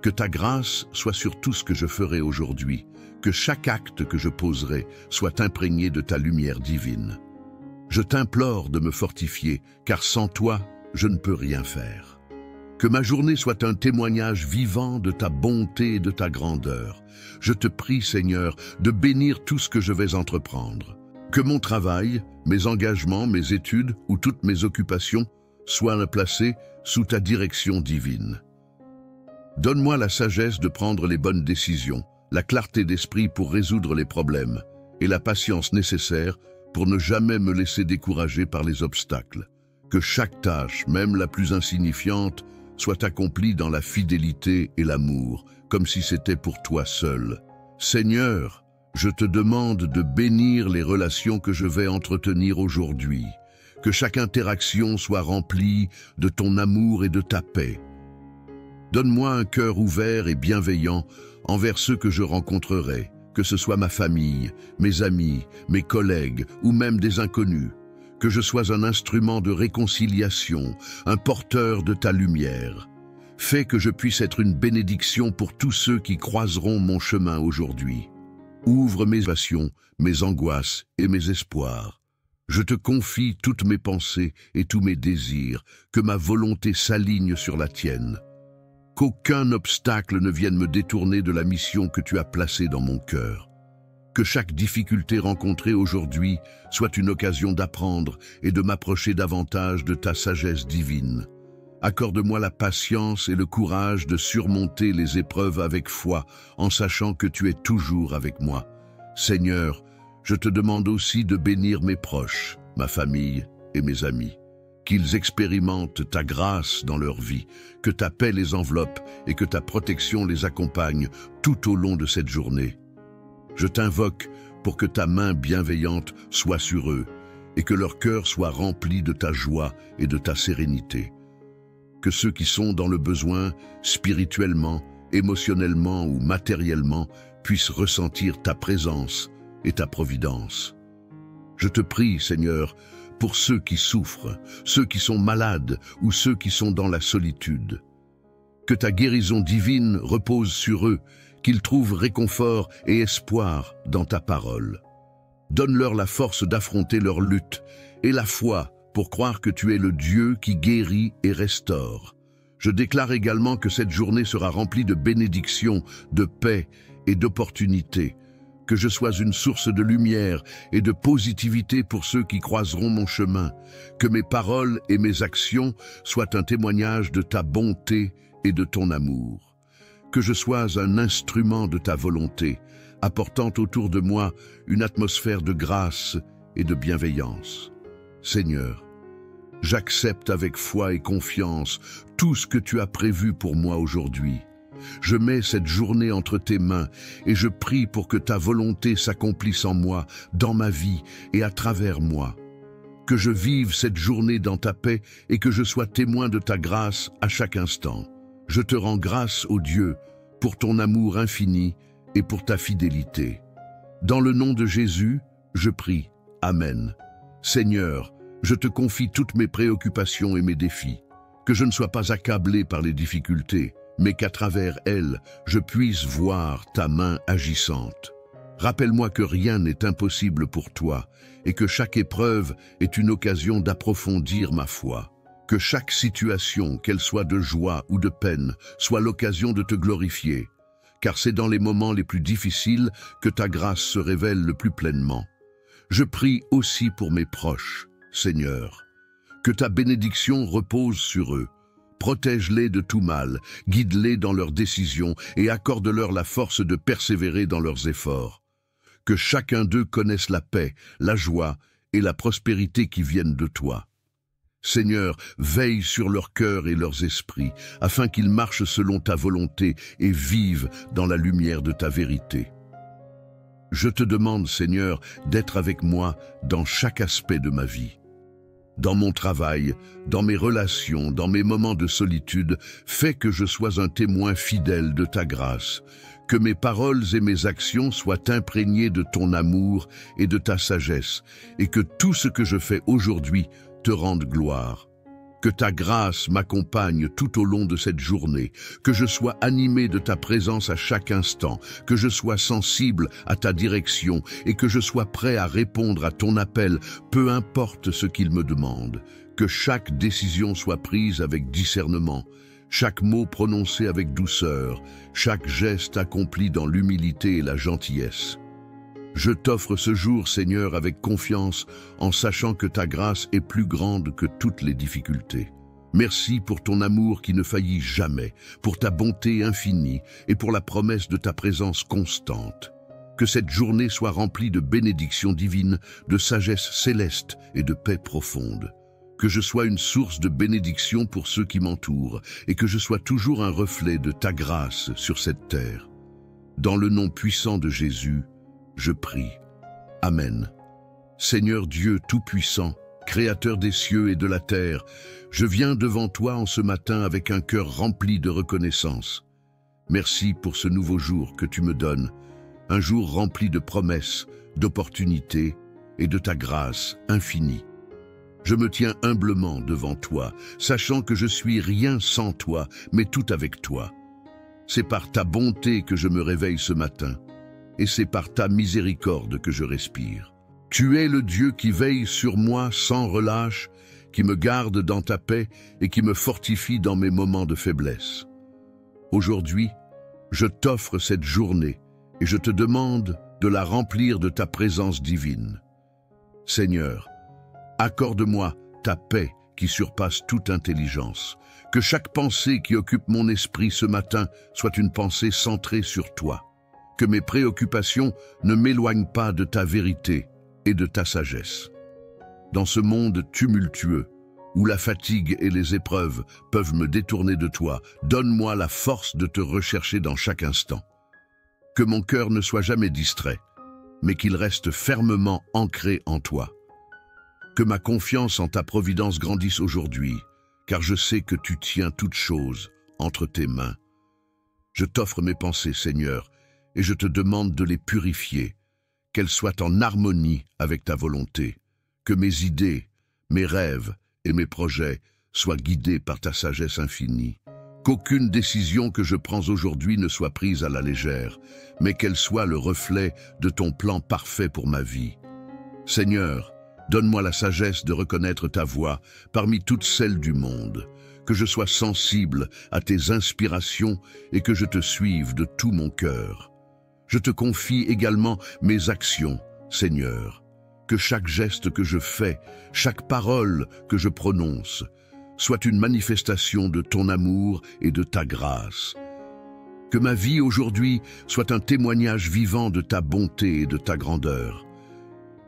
Que ta grâce soit sur tout ce que je ferai aujourd'hui, que chaque acte que je poserai soit imprégné de ta lumière divine. Je t'implore de me fortifier, car sans toi, je ne peux rien faire. Que ma journée soit un témoignage vivant de ta bonté et de ta grandeur. Je te prie, Seigneur, de bénir tout ce que je vais entreprendre. Que mon travail, mes engagements, mes études ou toutes mes occupations soient placés sous ta direction divine. Donne-moi la sagesse de prendre les bonnes décisions, la clarté d'esprit pour résoudre les problèmes et la patience nécessaire pour ne jamais me laisser décourager par les obstacles. Que chaque tâche, même la plus insignifiante, soit accomplie dans la fidélité et l'amour, comme si c'était pour toi seul. Seigneur, je te demande de bénir les relations que je vais entretenir aujourd'hui, que chaque interaction soit remplie de ton amour et de ta paix. Donne-moi un cœur ouvert et bienveillant envers ceux que je rencontrerai, que ce soit ma famille, mes amis, mes collègues ou même des inconnus. Que je sois un instrument de réconciliation, un porteur de ta lumière. Fais que je puisse être une bénédiction pour tous ceux qui croiseront mon chemin aujourd'hui. Ouvre mes passions, mes angoisses et mes espoirs. Je te confie toutes mes pensées et tous mes désirs, que ma volonté s'aligne sur la tienne. Qu'aucun obstacle ne vienne me détourner de la mission que tu as placée dans mon cœur. Que chaque difficulté rencontrée aujourd'hui soit une occasion d'apprendre et de m'approcher davantage de ta sagesse divine. Accorde-moi la patience et le courage de surmonter les épreuves avec foi, en sachant que tu es toujours avec moi. Seigneur, je te demande aussi de bénir mes proches, ma famille et mes amis. Qu'ils expérimentent ta grâce dans leur vie, que ta paix les enveloppe et que ta protection les accompagne tout au long de cette journée. Je t'invoque pour que ta main bienveillante soit sur eux et que leur cœur soit rempli de ta joie et de ta sérénité. Que ceux qui sont dans le besoin, spirituellement, émotionnellement ou matériellement, puissent ressentir ta présence et ta providence. Je te prie, Seigneur, pour ceux qui souffrent, ceux qui sont malades ou ceux qui sont dans la solitude. Que ta guérison divine repose sur eux, qu'ils trouvent réconfort et espoir dans ta parole. Donne-leur la force d'affronter leur lutte et la foi pour croire que tu es le Dieu qui guérit et restaure. Je déclare également que cette journée sera remplie de bénédictions, de paix et d'opportunités. Que je sois une source de lumière et de positivité pour ceux qui croiseront mon chemin. Que mes paroles et mes actions soient un témoignage de ta bonté et de ton amour. Que je sois un instrument de ta volonté, apportant autour de moi une atmosphère de grâce et de bienveillance. Seigneur, j'accepte avec foi et confiance tout ce que tu as prévu pour moi aujourd'hui. Je mets cette journée entre tes mains et je prie pour que ta volonté s'accomplisse en moi, dans ma vie et à travers moi. Que je vive cette journée dans ta paix et que je sois témoin de ta grâce à chaque instant. Je te rends grâce, ô Dieu, pour ton amour infini et pour ta fidélité. Dans le nom de Jésus, je prie. Amen. Seigneur, je te confie toutes mes préoccupations et mes défis. Que je ne sois pas accablé par les difficultés, mais qu'à travers elles, je puisse voir ta main agissante. Rappelle-moi que rien n'est impossible pour toi et que chaque épreuve est une occasion d'approfondir ma foi. Que chaque situation, qu'elle soit de joie ou de peine, soit l'occasion de te glorifier, car c'est dans les moments les plus difficiles que ta grâce se révèle le plus pleinement. Je prie aussi pour mes proches, Seigneur. Que ta bénédiction repose sur eux. Protège-les de tout mal, guide-les dans leurs décisions et accorde-leur la force de persévérer dans leurs efforts. Que chacun d'eux connaisse la paix, la joie et la prospérité qui viennent de toi. Seigneur, veille sur leur cœur et leurs esprits, afin qu'ils marchent selon ta volonté et vivent dans la lumière de ta vérité. Je te demande, Seigneur, d'être avec moi dans chaque aspect de ma vie. Dans mon travail, dans mes relations, dans mes moments de solitude, fais que je sois un témoin fidèle de ta grâce, que mes paroles et mes actions soient imprégnées de ton amour et de ta sagesse, et que tout ce que je fais aujourd'hui te rende gloire. Que ta grâce m'accompagne tout au long de cette journée, que je sois animé de ta présence à chaque instant, que je sois sensible à ta direction et que je sois prêt à répondre à ton appel, peu importe ce qu'il me demande. Que chaque décision soit prise avec discernement, chaque mot prononcé avec douceur, chaque geste accompli dans l'humilité et la gentillesse. Je t'offre ce jour, Seigneur, avec confiance, en sachant que ta grâce est plus grande que toutes les difficultés. Merci pour ton amour qui ne faillit jamais, pour ta bonté infinie et pour la promesse de ta présence constante. Que cette journée soit remplie de bénédictions divines, de sagesse céleste et de paix profonde. Que je sois une source de bénédiction pour ceux qui m'entourent et que je sois toujours un reflet de ta grâce sur cette terre. Dans le nom puissant de Jésus, je prie. Amen. Seigneur Dieu Tout-Puissant, Créateur des cieux et de la terre, je viens devant toi en ce matin avec un cœur rempli de reconnaissance. Merci pour ce nouveau jour que tu me donnes, un jour rempli de promesses, d'opportunités et de ta grâce infinie. Je me tiens humblement devant toi, sachant que je suis rien sans toi, mais tout avec toi. C'est par ta bonté que je me réveille ce matin, et c'est par ta miséricorde que je respire. Tu es le Dieu qui veille sur moi sans relâche, qui me garde dans ta paix et qui me fortifie dans mes moments de faiblesse. Aujourd'hui, je t'offre cette journée et je te demande de la remplir de ta présence divine. Seigneur, accorde-moi ta paix qui surpasse toute intelligence. Que chaque pensée qui occupe mon esprit ce matin soit une pensée centrée sur toi. Que mes préoccupations ne m'éloignent pas de ta vérité et de ta sagesse. Dans ce monde tumultueux, où la fatigue et les épreuves peuvent me détourner de toi, donne-moi la force de te rechercher dans chaque instant. Que mon cœur ne soit jamais distrait, mais qu'il reste fermement ancré en toi. Que ma confiance en ta providence grandisse aujourd'hui, car je sais que tu tiens toutes choses entre tes mains. Je t'offre mes pensées, Seigneur, et je te demande de les purifier, qu'elles soient en harmonie avec ta volonté, que mes idées, mes rêves et mes projets soient guidés par ta sagesse infinie, qu'aucune décision que je prends aujourd'hui ne soit prise à la légère, mais qu'elle soit le reflet de ton plan parfait pour ma vie. Seigneur, donne-moi la sagesse de reconnaître ta voix parmi toutes celles du monde, que je sois sensible à tes inspirations et que je te suive de tout mon cœur. Je te confie également mes actions, Seigneur, que chaque geste que je fais, chaque parole que je prononce, soit une manifestation de ton amour et de ta grâce. Que ma vie aujourd'hui soit un témoignage vivant de ta bonté et de ta grandeur.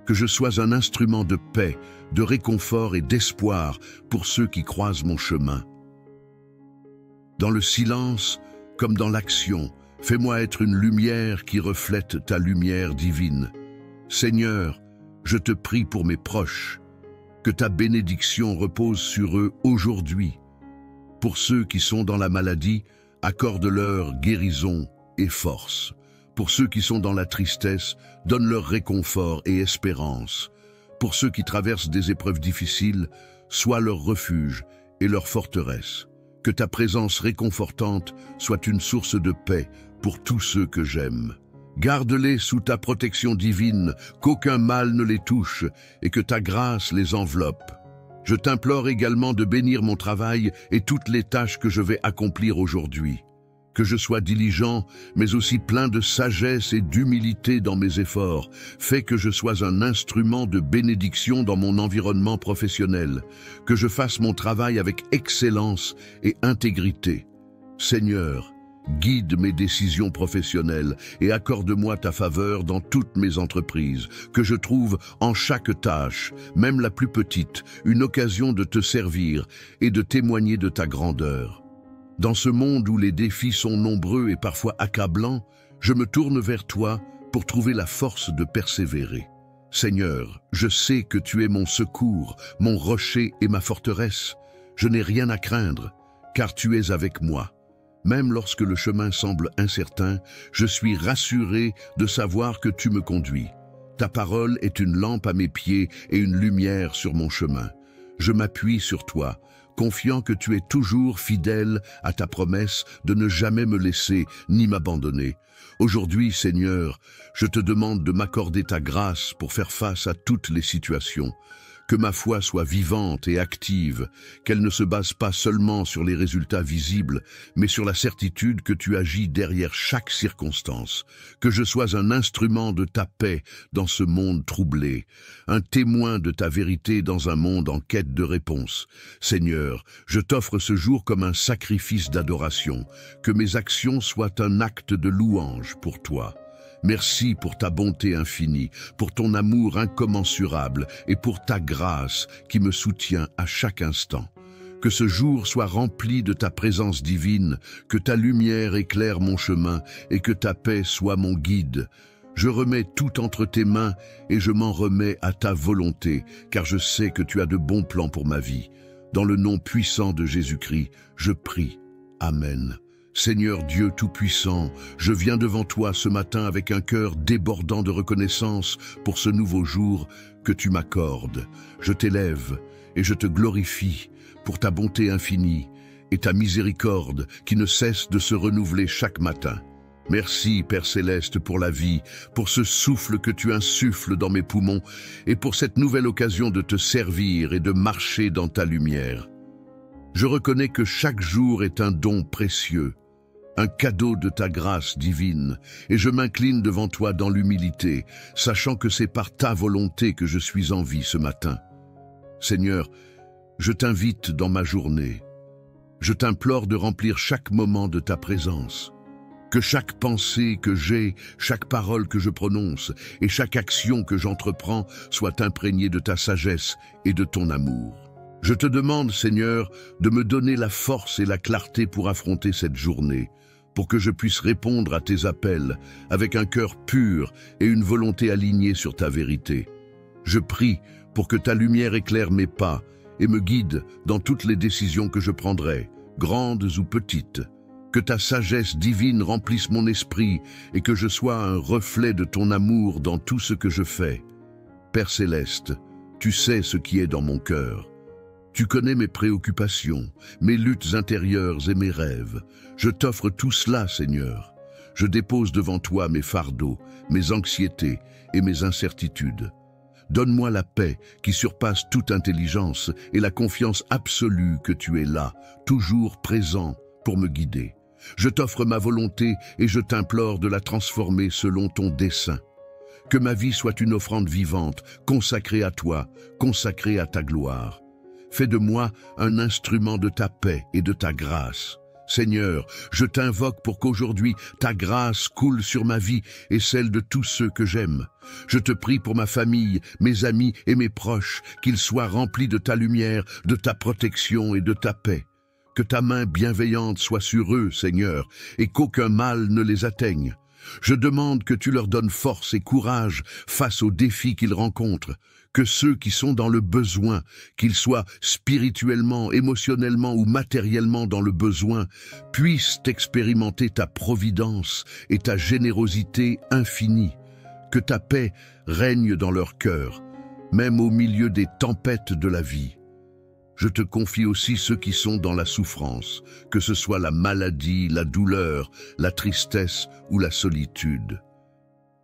Que je sois un instrument de paix, de réconfort et d'espoir pour ceux qui croisent mon chemin. Dans le silence comme dans l'action, fais-moi être une lumière qui reflète ta lumière divine. Seigneur, je te prie pour mes proches, que ta bénédiction repose sur eux aujourd'hui. Pour ceux qui sont dans la maladie, accorde-leur guérison et force. Pour ceux qui sont dans la tristesse, donne-leur réconfort et espérance. Pour ceux qui traversent des épreuves difficiles, sois leur refuge et leur forteresse. Que ta présence réconfortante soit une source de paix pour tous ceux que j'aime. Garde-les sous ta protection divine, qu'aucun mal ne les touche et que ta grâce les enveloppe. Je t'implore également de bénir mon travail et toutes les tâches que je vais accomplir aujourd'hui. Que je sois diligent, mais aussi plein de sagesse et d'humilité dans mes efforts. Fais que je sois un instrument de bénédiction dans mon environnement professionnel. Que je fasse mon travail avec excellence et intégrité. Seigneur, guide mes décisions professionnelles et accorde-moi ta faveur dans toutes mes entreprises. Que je trouve en chaque tâche, même la plus petite, une occasion de te servir et de témoigner de ta grandeur. Dans ce monde où les défis sont nombreux et parfois accablants, je me tourne vers toi pour trouver la force de persévérer. Seigneur, je sais que tu es mon secours, mon rocher et ma forteresse. Je n'ai rien à craindre, car tu es avec moi. Même lorsque le chemin semble incertain, je suis rassuré de savoir que tu me conduis. Ta parole est une lampe à mes pieds et une lumière sur mon chemin. Je m'appuie sur toi, confiant que tu es toujours fidèle à ta promesse de ne jamais me laisser ni m'abandonner. Aujourd'hui, Seigneur, je te demande de m'accorder ta grâce pour faire face à toutes les situations. Que ma foi soit vivante et active, qu'elle ne se base pas seulement sur les résultats visibles, mais sur la certitude que tu agis derrière chaque circonstance. Que je sois un instrument de ta paix dans ce monde troublé, un témoin de ta vérité dans un monde en quête de réponse. Seigneur, je t'offre ce jour comme un sacrifice d'adoration, que mes actions soient un acte de louange pour toi. Merci pour ta bonté infinie, pour ton amour incommensurable et pour ta grâce qui me soutient à chaque instant. Que ce jour soit rempli de ta présence divine, que ta lumière éclaire mon chemin et que ta paix soit mon guide. Je remets tout entre tes mains et je m'en remets à ta volonté, car je sais que tu as de bons plans pour ma vie. Dans le nom puissant de Jésus-Christ, je prie. Amen. Seigneur Dieu Tout-Puissant, je viens devant toi ce matin avec un cœur débordant de reconnaissance pour ce nouveau jour que tu m'accordes. Je t'élève et je te glorifie pour ta bonté infinie et ta miséricorde qui ne cesse de se renouveler chaque matin. Merci, Père Céleste, pour la vie, pour ce souffle que tu insuffles dans mes poumons et pour cette nouvelle occasion de te servir et de marcher dans ta lumière. Je reconnais que chaque jour est un don précieux, un cadeau de ta grâce divine, et je m'incline devant toi dans l'humilité, sachant que c'est par ta volonté que je suis en vie ce matin. Seigneur, je t'invite dans ma journée. Je t'implore de remplir chaque moment de ta présence. Que chaque pensée que j'ai, chaque parole que je prononce et chaque action que j'entreprends soit imprégnée de ta sagesse et de ton amour. Je te demande, Seigneur, de me donner la force et la clarté pour affronter cette journée, pour que je puisse répondre à tes appels avec un cœur pur et une volonté alignée sur ta vérité. Je prie pour que ta lumière éclaire mes pas et me guide dans toutes les décisions que je prendrai, grandes ou petites. Que ta sagesse divine remplisse mon esprit et que je sois un reflet de ton amour dans tout ce que je fais. Père Céleste, tu sais ce qui est dans mon cœur. Tu connais mes préoccupations, mes luttes intérieures et mes rêves. Je t'offre tout cela, Seigneur. Je dépose devant toi mes fardeaux, mes anxiétés et mes incertitudes. Donne-moi la paix qui surpasse toute intelligence et la confiance absolue que tu es là, toujours présent pour me guider. Je t'offre ma volonté et je t'implore de la transformer selon ton dessein. Que ma vie soit une offrande vivante, consacrée à toi, consacrée à ta gloire. Fais de moi un instrument de ta paix et de ta grâce. Seigneur, je t'invoque pour qu'aujourd'hui ta grâce coule sur ma vie et celle de tous ceux que j'aime. Je te prie pour ma famille, mes amis et mes proches, qu'ils soient remplis de ta lumière, de ta protection et de ta paix. Que ta main bienveillante soit sur eux, Seigneur, et qu'aucun mal ne les atteigne. Je demande que tu leur donnes force et courage face aux défis qu'ils rencontrent. Que ceux qui sont dans le besoin, qu'ils soient spirituellement, émotionnellement ou matériellement dans le besoin, puissent expérimenter ta providence et ta générosité infinie. Que ta paix règne dans leur cœur, même au milieu des tempêtes de la vie. Je te confie aussi ceux qui sont dans la souffrance, que ce soit la maladie, la douleur, la tristesse ou la solitude.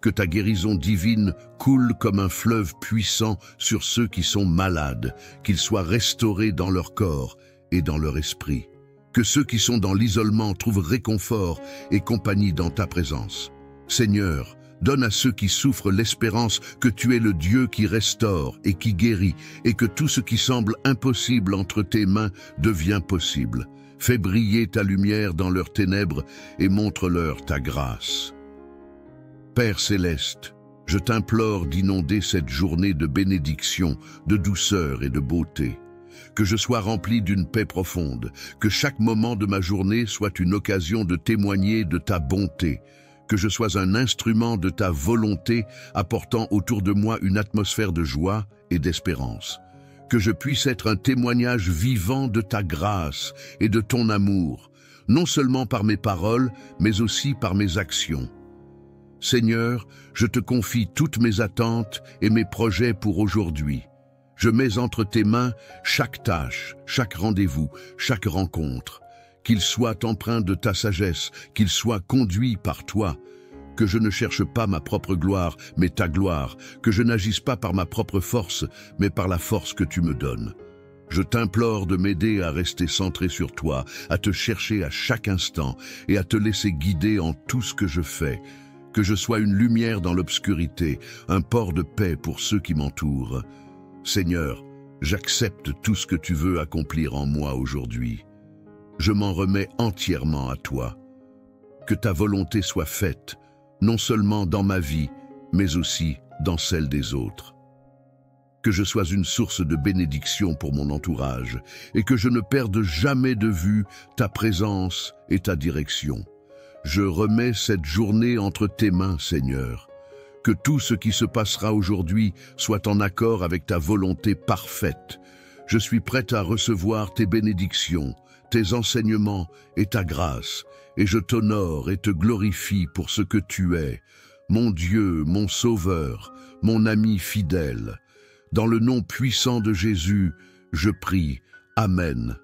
Que ta guérison divine coule comme un fleuve puissant sur ceux qui sont malades, qu'ils soient restaurés dans leur corps et dans leur esprit. Que ceux qui sont dans l'isolement trouvent réconfort et compagnie dans ta présence. Seigneur, donne à ceux qui souffrent l'espérance que tu es le Dieu qui restaure et qui guérit, et que tout ce qui semble impossible entre tes mains devient possible. Fais briller ta lumière dans leurs ténèbres et montre-leur ta grâce. Père céleste, je t'implore d'inonder cette journée de bénédiction, de douceur et de beauté. Que je sois rempli d'une paix profonde, que chaque moment de ma journée soit une occasion de témoigner de ta bonté, que je sois un instrument de ta volonté apportant autour de moi une atmosphère de joie et d'espérance, que je puisse être un témoignage vivant de ta grâce et de ton amour, non seulement par mes paroles, mais aussi par mes actions. Seigneur, je te confie toutes mes attentes et mes projets pour aujourd'hui. Je mets entre tes mains chaque tâche, chaque rendez-vous, chaque rencontre. Qu'il soit empreint de ta sagesse, qu'il soit conduit par toi, que je ne cherche pas ma propre gloire, mais ta gloire, que je n'agisse pas par ma propre force, mais par la force que tu me donnes. Je t'implore de m'aider à rester centré sur toi, à te chercher à chaque instant et à te laisser guider en tout ce que je fais, que je sois une lumière dans l'obscurité, un port de paix pour ceux qui m'entourent. Seigneur, j'accepte tout ce que tu veux accomplir en moi aujourd'hui. Je m'en remets entièrement à toi. Que ta volonté soit faite, non seulement dans ma vie, mais aussi dans celle des autres. Que je sois une source de bénédiction pour mon entourage et que je ne perde jamais de vue ta présence et ta direction. Je remets cette journée entre tes mains, Seigneur. Que tout ce qui se passera aujourd'hui soit en accord avec ta volonté parfaite. Je suis prête à recevoir tes bénédictions, tes enseignements et ta grâce, et je t'honore et te glorifie pour ce que tu es, mon Dieu, mon Sauveur, mon ami fidèle. Dans le nom puissant de Jésus, je prie. Amen.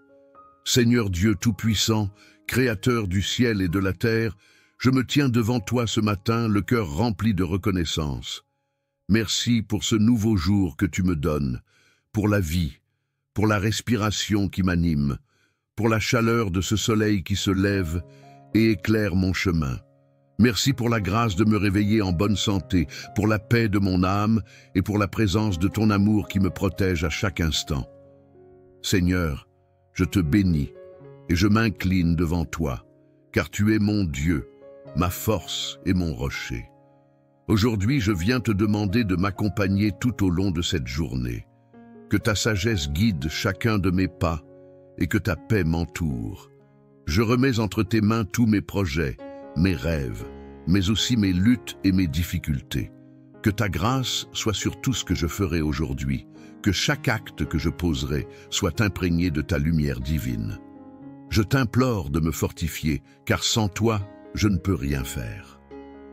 Seigneur Dieu Tout-Puissant, Créateur du ciel et de la terre, je me tiens devant toi ce matin, le cœur rempli de reconnaissance. Merci pour ce nouveau jour que tu me donnes, pour la vie, pour la respiration qui m'anime, pour la chaleur de ce soleil qui se lève et éclaire mon chemin. Merci pour la grâce de me réveiller en bonne santé, pour la paix de mon âme et pour la présence de ton amour qui me protège à chaque instant. Seigneur, je te bénis et je m'incline devant toi, car tu es mon Dieu, ma force et mon rocher. Aujourd'hui, je viens te demander de m'accompagner tout au long de cette journée. Que ta sagesse guide chacun de mes pas et que ta paix m'entoure. Je remets entre tes mains tous mes projets, mes rêves, mais aussi mes luttes et mes difficultés. Que ta grâce soit sur tout ce que je ferai aujourd'hui, que chaque acte que je poserai soit imprégné de ta lumière divine. Je t'implore de me fortifier, car sans toi, je ne peux rien faire.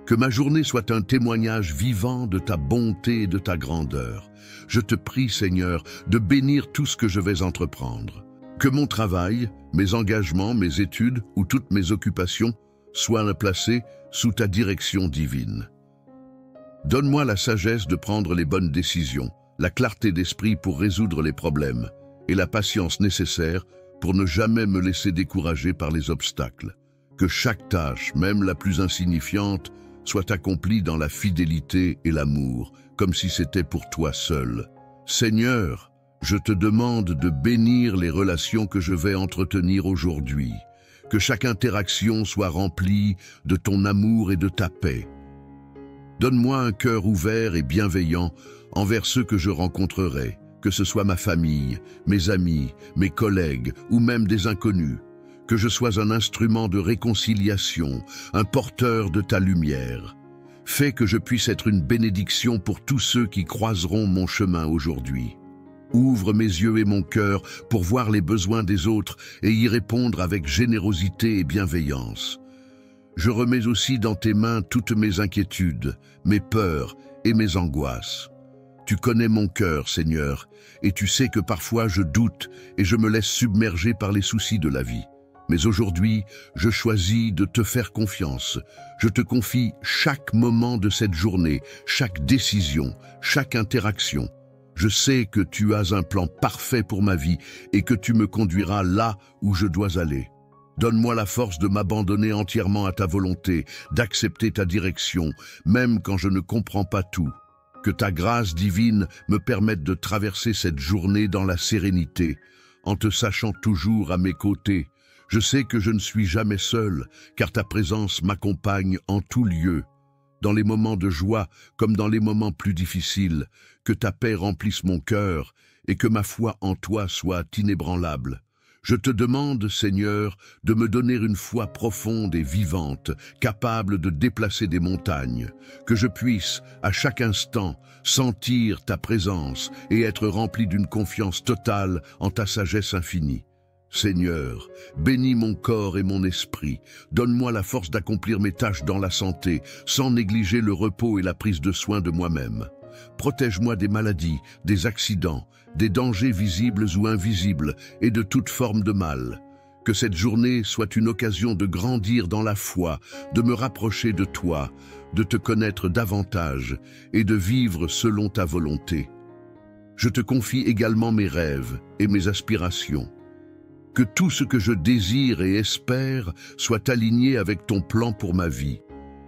Que ma journée soit un témoignage vivant de ta bonté et de ta grandeur. Je te prie, Seigneur, de bénir tout ce que je vais entreprendre. Que mon travail, mes engagements, mes études ou toutes mes occupations soient placés sous ta direction divine. Donne-moi la sagesse de prendre les bonnes décisions, la clarté d'esprit pour résoudre les problèmes et la patience nécessaire pour ne jamais me laisser décourager par les obstacles. Que chaque tâche, même la plus insignifiante, soit accomplie dans la fidélité et l'amour, comme si c'était pour toi seul. Seigneur, je te demande de bénir les relations que je vais entretenir aujourd'hui. Que chaque interaction soit remplie de ton amour et de ta paix. Donne-moi un cœur ouvert et bienveillant envers ceux que je rencontrerai, que ce soit ma famille, mes amis, mes collègues ou même des inconnus. Que je sois un instrument de réconciliation, un porteur de ta lumière. Fais que je puisse être une bénédiction pour tous ceux qui croiseront mon chemin aujourd'hui. Ouvre mes yeux et mon cœur pour voir les besoins des autres et y répondre avec générosité et bienveillance. Je remets aussi dans tes mains toutes mes inquiétudes, mes peurs et mes angoisses. Tu connais mon cœur, Seigneur, et tu sais que parfois je doute et je me laisse submerger par les soucis de la vie. Mais aujourd'hui, je choisis de te faire confiance. Je te confie chaque moment de cette journée, chaque décision, chaque interaction. Je sais que tu as un plan parfait pour ma vie et que tu me conduiras là où je dois aller. Donne-moi la force de m'abandonner entièrement à ta volonté, d'accepter ta direction, même quand je ne comprends pas tout. Que ta grâce divine me permette de traverser cette journée dans la sérénité, en te sachant toujours à mes côtés. Je sais que je ne suis jamais seul, car ta présence m'accompagne en tout lieu. Dans les moments de joie comme dans les moments plus difficiles, que ta paix remplisse mon cœur et que ma foi en toi soit inébranlable. Je te demande, Seigneur, de me donner une foi profonde et vivante, capable de déplacer des montagnes, que je puisse, à chaque instant, sentir ta présence et être rempli d'une confiance totale en ta sagesse infinie. Seigneur, bénis mon corps et mon esprit, donne-moi la force d'accomplir mes tâches dans la santé, sans négliger le repos et la prise de soin de moi-même. Protège-moi des maladies, des accidents, des dangers visibles ou invisibles et de toute forme de mal. Que cette journée soit une occasion de grandir dans la foi, de me rapprocher de toi, de te connaître davantage et de vivre selon ta volonté. Je te confie également mes rêves et mes aspirations. Que tout ce que je désire et espère soit aligné avec ton plan pour ma vie.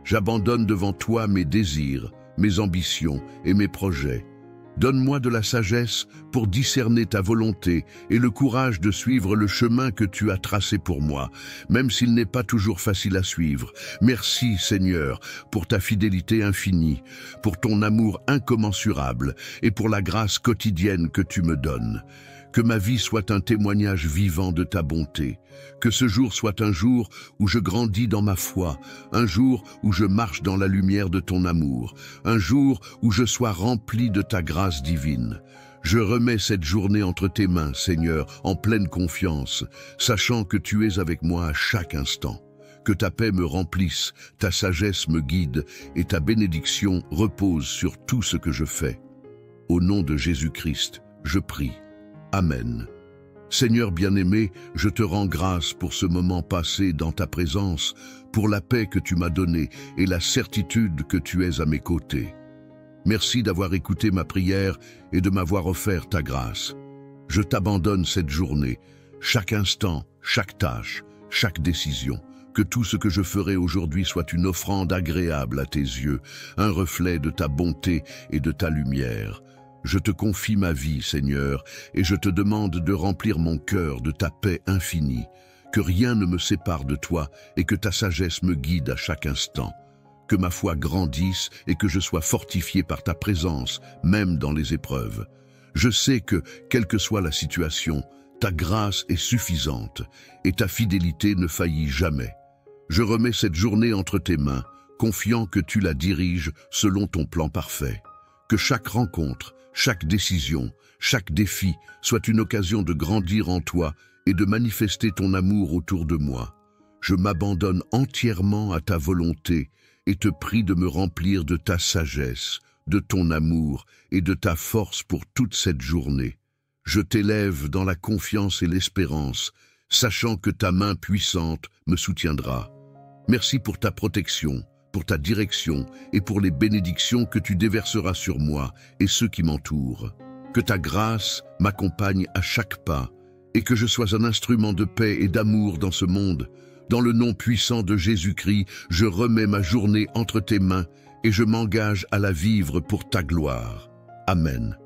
J'abandonne devant toi mes désirs, mes ambitions et mes projets. Donne-moi de la sagesse pour discerner ta volonté et le courage de suivre le chemin que tu as tracé pour moi, même s'il n'est pas toujours facile à suivre. Merci, Seigneur, pour ta fidélité infinie, pour ton amour incommensurable et pour la grâce quotidienne que tu me donnes. Que ma vie soit un témoignage vivant de ta bonté. Que ce jour soit un jour où je grandis dans ma foi, un jour où je marche dans la lumière de ton amour, un jour où je sois rempli de ta grâce divine. Je remets cette journée entre tes mains, Seigneur, en pleine confiance, sachant que tu es avec moi à chaque instant. Que ta paix me remplisse, ta sagesse me guide et ta bénédiction repose sur tout ce que je fais. Au nom de Jésus-Christ, je prie. Amen. Seigneur bien-aimé, je te rends grâce pour ce moment passé dans ta présence, pour la paix que tu m'as donnée et la certitude que tu es à mes côtés. Merci d'avoir écouté ma prière et de m'avoir offert ta grâce. Je t'abandonne cette journée, chaque instant, chaque tâche, chaque décision. Que tout ce que je ferai aujourd'hui soit une offrande agréable à tes yeux, un reflet de ta bonté et de ta lumière. Je te confie ma vie, Seigneur, et je te demande de remplir mon cœur de ta paix infinie. Que rien ne me sépare de toi et que ta sagesse me guide à chaque instant. Que ma foi grandisse et que je sois fortifié par ta présence, même dans les épreuves. Je sais que, quelle que soit la situation, ta grâce est suffisante et ta fidélité ne faillit jamais. Je remets cette journée entre tes mains, confiant que tu la diriges selon ton plan parfait. Que chaque rencontre, chaque décision, chaque défi soit une occasion de grandir en toi et de manifester ton amour autour de moi. Je m'abandonne entièrement à ta volonté et te prie de me remplir de ta sagesse, de ton amour et de ta force pour toute cette journée. Je t'élève dans la confiance et l'espérance, sachant que ta main puissante me soutiendra. Merci pour ta protection, pour ta direction et pour les bénédictions que tu déverseras sur moi et ceux qui m'entourent. Que ta grâce m'accompagne à chaque pas et que je sois un instrument de paix et d'amour dans ce monde. Dans le nom puissant de Jésus-Christ, je remets ma journée entre tes mains et je m'engage à la vivre pour ta gloire. Amen.